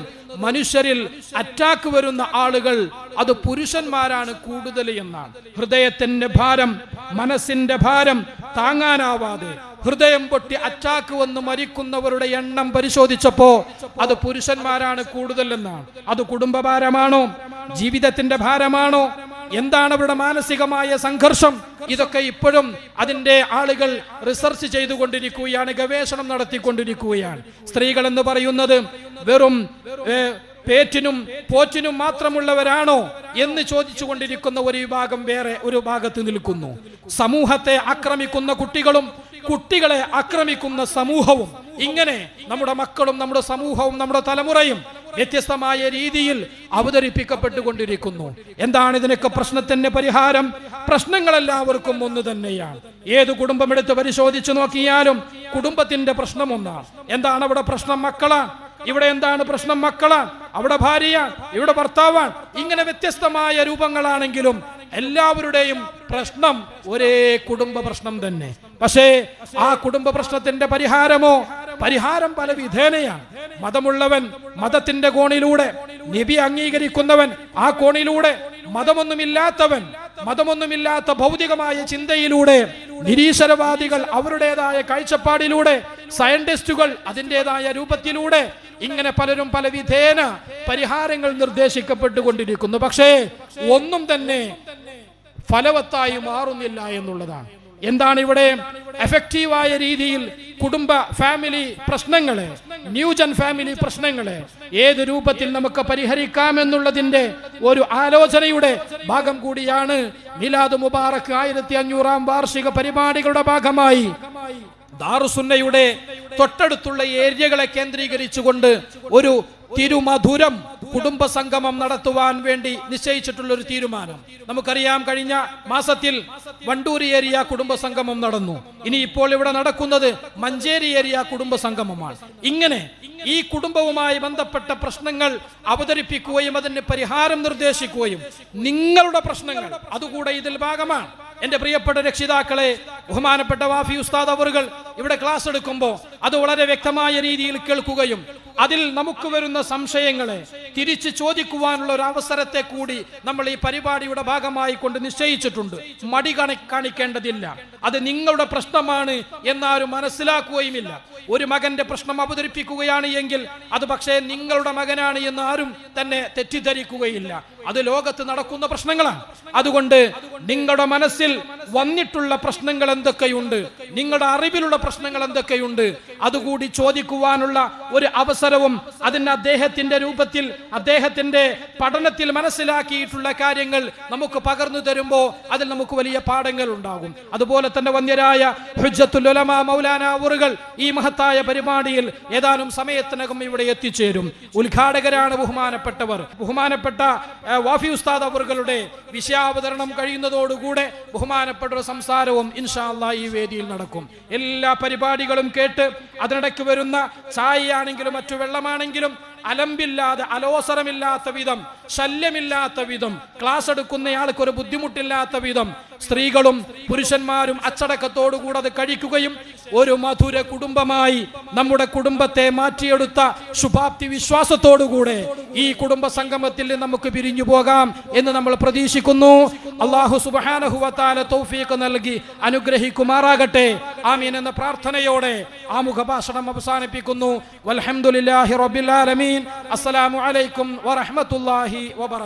മനുഷ്യരിൽ അറ്റാക്ക് വരുന്ന ആളുകൾ അത് പുരുഷന്മാരാണ് കൂടുതൽ എന്നാണ്. ഹൃദയത്തിന്റെ ഭാരം, മനസ്സിന്റെ ഭാരം താങ്ങാനാവാതെ ഹൃദയം പൊട്ടി അറ്റാക്ക് വന്ന് മരിക്കുന്നവരുടെ എണ്ണം പരിശോധിച്ചപ്പോ അത് പുരുഷന്മാരാണ് കൂടുതൽ എന്നാണ്. അത് കുടുംബഭാരമാണോ, ജീവിതത്തിന്റെ ഭാരമാണോ, എന്താണ് അവരുടെ മാനസികമായ സംഘർഷം? ഇതൊക്കെ ഇപ്പോഴും അതിന്റെ ആളുകൾ റിസർച്ച് ചെയ്തുകൊണ്ടിരിക്കുകയാണ്, ഗവേഷണം നടത്തിക്കൊണ്ടിരിക്കുകയാണ്. സ്ത്രീകൾ എന്ന് പറയുന്നത് വെറും പേറ്റിനും പോറ്റിനും മാത്രമുള്ളവരാണോ എന്ന് ചോദിച്ചുകൊണ്ടിരിക്കുന്ന ഒരു വിഭാഗം വേറെ ഒരു ഭാഗത്ത് നിൽക്കുന്നു. സമൂഹത്തെ ആക്രമിക്കുന്ന കുട്ടികളും കുട്ടികളെ ആക്രമിക്കുന്ന സമൂഹവും, ഇങ്ങനെ നമ്മുടെ മക്കളും നമ്മുടെ സമൂഹവും നമ്മുടെ തലമുറയും വ്യത്യസ്തമായ രീതിയിൽ അവതരിപ്പിക്കപ്പെട്ടുകൊണ്ടിരിക്കുന്നു. എന്താണ് ഇതിനൊക്കെ പ്രശ്നത്തിന്റെ പരിഹാരം? പ്രശ്നങ്ങളെല്ലാവർക്കും ഒന്ന് തന്നെയാണ്. ഏത് കുടുംബം എടുത്ത് പരിശോധിച്ചു നോക്കിയാലും കുടുംബത്തിന്റെ പ്രശ്നം ഒന്നാണ്. എന്താണ് അവിടെ പ്രശ്നം? മക്കളാണ്. ഇവിടെ എന്താണ് പ്രശ്നം? മക്കളാണ്. അവിടെ ഭാര്യയാണ്, ഇവിടെ ഭർത്താവാണ്. ഇങ്ങനെ വ്യത്യസ്തമായ രൂപങ്ങളാണെങ്കിലും എല്ലാവരുടെയും പ്രശ്നം ഒരേ കുടുംബ പ്രശ്നം തന്നെ. പക്ഷേ ആ കുടുംബ പ്രശ്നത്തിന്റെ പരിഹാരം പല വിധേനയാണ്. മതമുള്ളവൻ മതത്തിന്റെ കോണിലൂടെ, നബി അംഗീകരിക്കുന്നവൻ ആ കോണിലൂടെ, മതമൊന്നുമില്ലാത്ത ഭൗതികമായ ചിന്തയിലൂടെ, നിരീശ്വരവാദികൾ അവരുടേതായ കാഴ്ചപ്പാടിലൂടെ, സയന്റിസ്റ്റുകൾ അതിൻ്റെതായ രൂപത്തിലൂടെ, ഇങ്ങനെ പലരും പല വിധേന പരിഹാരങ്ങൾ നിർദ്ദേശിക്കപ്പെട്ടുകൊണ്ടിരിക്കുന്നു. പക്ഷേ ഒന്നും തന്നെ ഫലവത്തായി മാറുന്നില്ല എന്നുള്ളതാണ്. എന്താണ് ഇവിടെ എഫക്റ്റീവായ രീതിയിൽ കുടുംബ ഫാമിലി പ്രശ്നങ്ങളെ, ന്യൂജൻ ഫാമിലി പ്രശ്നങ്ങളെ ഏത് രൂപത്തിൽ നമുക്ക് പരിഹരിക്കാമെന്നുള്ളതിന്റെ ഒരു ആലോചനയുടെ ഭാഗം കൂടിയാണ് മിലാദ് മുബാറക് 1500-ാം വാർഷിക പരിപാടികളുടെ ഭാഗമായി ദാറുസുന്നയുടെ തൊട്ടടുത്തുള്ള ഏരിയകളെ കേന്ദ്രീകരിച്ചുകൊണ്ട് ഒരു തിരുമധുരം കുടുംബ സംഗമം നടത്തുവാൻ വേണ്ടി നിശ്ചയിച്ചിട്ടുള്ള ഒരു തീരുമാനം. നമുക്കറിയാം, കഴിഞ്ഞ മാസത്തിൽ വണ്ടൂരി ഏരിയ കുടുംബ സംഗമം നടന്നു. ഇനി ഇപ്പോൾ ഇവിടെ നടക്കുന്നത് മഞ്ചേരി ഏരിയ കുടുംബ സംഗമമാണ്. ഇങ്ങനെ ഈ കുടുംബവുമായി ബന്ധപ്പെട്ട പ്രശ്നങ്ങൾ അവതരിപ്പിക്കുകയും അതിന് പരിഹാരം നിർദ്ദേശിക്കുകയും നിങ്ങളുടെ പ്രശ്നങ്ങൾ അതുകൂടെ ഇതിൽ ഭാഗമാണ്. എന്റെ പ്രിയപ്പെട്ട രക്ഷിതാക്കളെ, ബഹുമാനപ്പെട്ട വാഫി ഉസ്താദ് അവറുകൾ ഇവിടെ ക്ലാസ് എടുക്കുമ്പോൾ അത് വളരെ വ്യക്തമായ രീതിയിൽ കേൾക്കുകയും അതിൽ നമുക്ക് വരുന്ന സംശയങ്ങളെ തിരിച്ച് ചോദിക്കുവാനുള്ള ഒരു അവസരത്തെ കൂടി നമ്മൾ ഈ പരിപാടിയുടെ ഭാഗമായി കൊണ്ട് നിശ്ചയിച്ചിട്ടുണ്ട്. മടി കാണിക്കേണ്ടതില്ല. അത് നിങ്ങളുടെ പ്രശ്നമാണ് എന്നാരും മനസ്സിലാക്കുകയുമില്ല. ഒരു മകന്റെ പ്രശ്നം അവതരിപ്പിക്കുകയാണ് എങ്കിൽ അത് പക്ഷേ നിങ്ങളുടെ മകനാണ് എന്ന് ആരും തന്നെ തെറ്റിദ്ധരിക്കുകയില്ല. അത് ലോകത്ത് നടക്കുന്ന പ്രശ്നങ്ങളാണ്. അതുകൊണ്ട് നിങ്ങളുടെ മനസ്സിൽ വന്നിട്ടുള്ള പ്രശ്നങ്ങൾ എന്തൊക്കെയുണ്ട്, നിങ്ങളുടെ അറിവിലുള്ള പ്രശ്നങ്ങൾ എന്തൊക്കെയുണ്ട്, അതുകൂടി ചോദിക്കുവാനുള്ള ഒരു അവസരവും അതിന് അദ്ദേഹത്തിന്റെ രൂപത്തിൽ, അദ്ദേഹത്തിന്റെ പഠനത്തിൽ മനസ്സിലാക്കിയിട്ടുള്ള കാര്യങ്ങൾ നമുക്ക് പകർന്നു തരുമ്പോൾ അതിൽ നമുക്ക് വലിയ പാഠങ്ങൾ ഉണ്ടാകും. അതുപോലെ തന്നെ വന്യരായ ഹുജ്ജത്തുൽ ഉലമ മൗലാന അവറുകൾ ഈ മഹത്തായ പരിപാടിയിൽ ഏതാനും സമയത്തിനകം ഇവിടെ എത്തിച്ചേരും. ഉദ്ഘാടകരാണ് ബഹുമാനപ്പെട്ടവർ. ബഹുമാനപ്പെട്ട വാഫി ഉസ്താദ് അവറുകളുടെ വിഷയാവതരണം കഴിയുന്നതോടുകൂടെ ബഹുമാനപ്പെട്ട സംസാരവും ഇൻഷാ അല്ലാഹ് ഈ വേദിയിൽ നടക്കും. എല്ലാ പരിപാടികളും കേട്ട് അതിനിടയ്ക്ക് വരുന്ന ചായയാണെങ്കിലും മറ്റു വെള്ളമാണെങ്കിലും അലമ്പില്ലാതെ, അലോസരമില്ലാത്ത വിധം, ശല്യമില്ലാത്ത വിധം, ക്ലാസ് എടുക്കുന്നയാൾക്ക് ഒരു ബുദ്ധിമുട്ടില്ലാത്ത വിധം സ്ത്രീകളും പുരുഷന്മാരും അച്ചടക്കത്തോടുകൂടെ അത് കഴിക്കുകയും ഒരു മധുര കുടുംബമായി നമ്മുടെ കുടുംബത്തെ മാറ്റിയെടുത്ത ശുഭാപ്തി വിശ്വാസത്തോടുകൂടെ ഈ കുടുംബ സംഗമത്തിൽ നമുക്ക് പിരിഞ്ഞു പോകാം എന്ന് നമ്മൾ പ്രതീക്ഷിക്കുന്നു. അല്ലാഹു സുബ്ഹാനഹു വ തആല തൗഫീഖ് നൽകി അനുഗ്രഹിക്കുമാറാകട്ടെ. ആമീൻ എന്ന പ്രാർത്ഥനയോടെ ആമുഖ ഭാഷണം അവസാനിപ്പിക്കുന്നു. വൽഹംദുലില്ലാഹി റബ്ബിൽ ആലമീൻ. അസ്സലാമു അലൈക്കും വറഹ്മത്തുള്ളാഹി വബറകാതുഹു.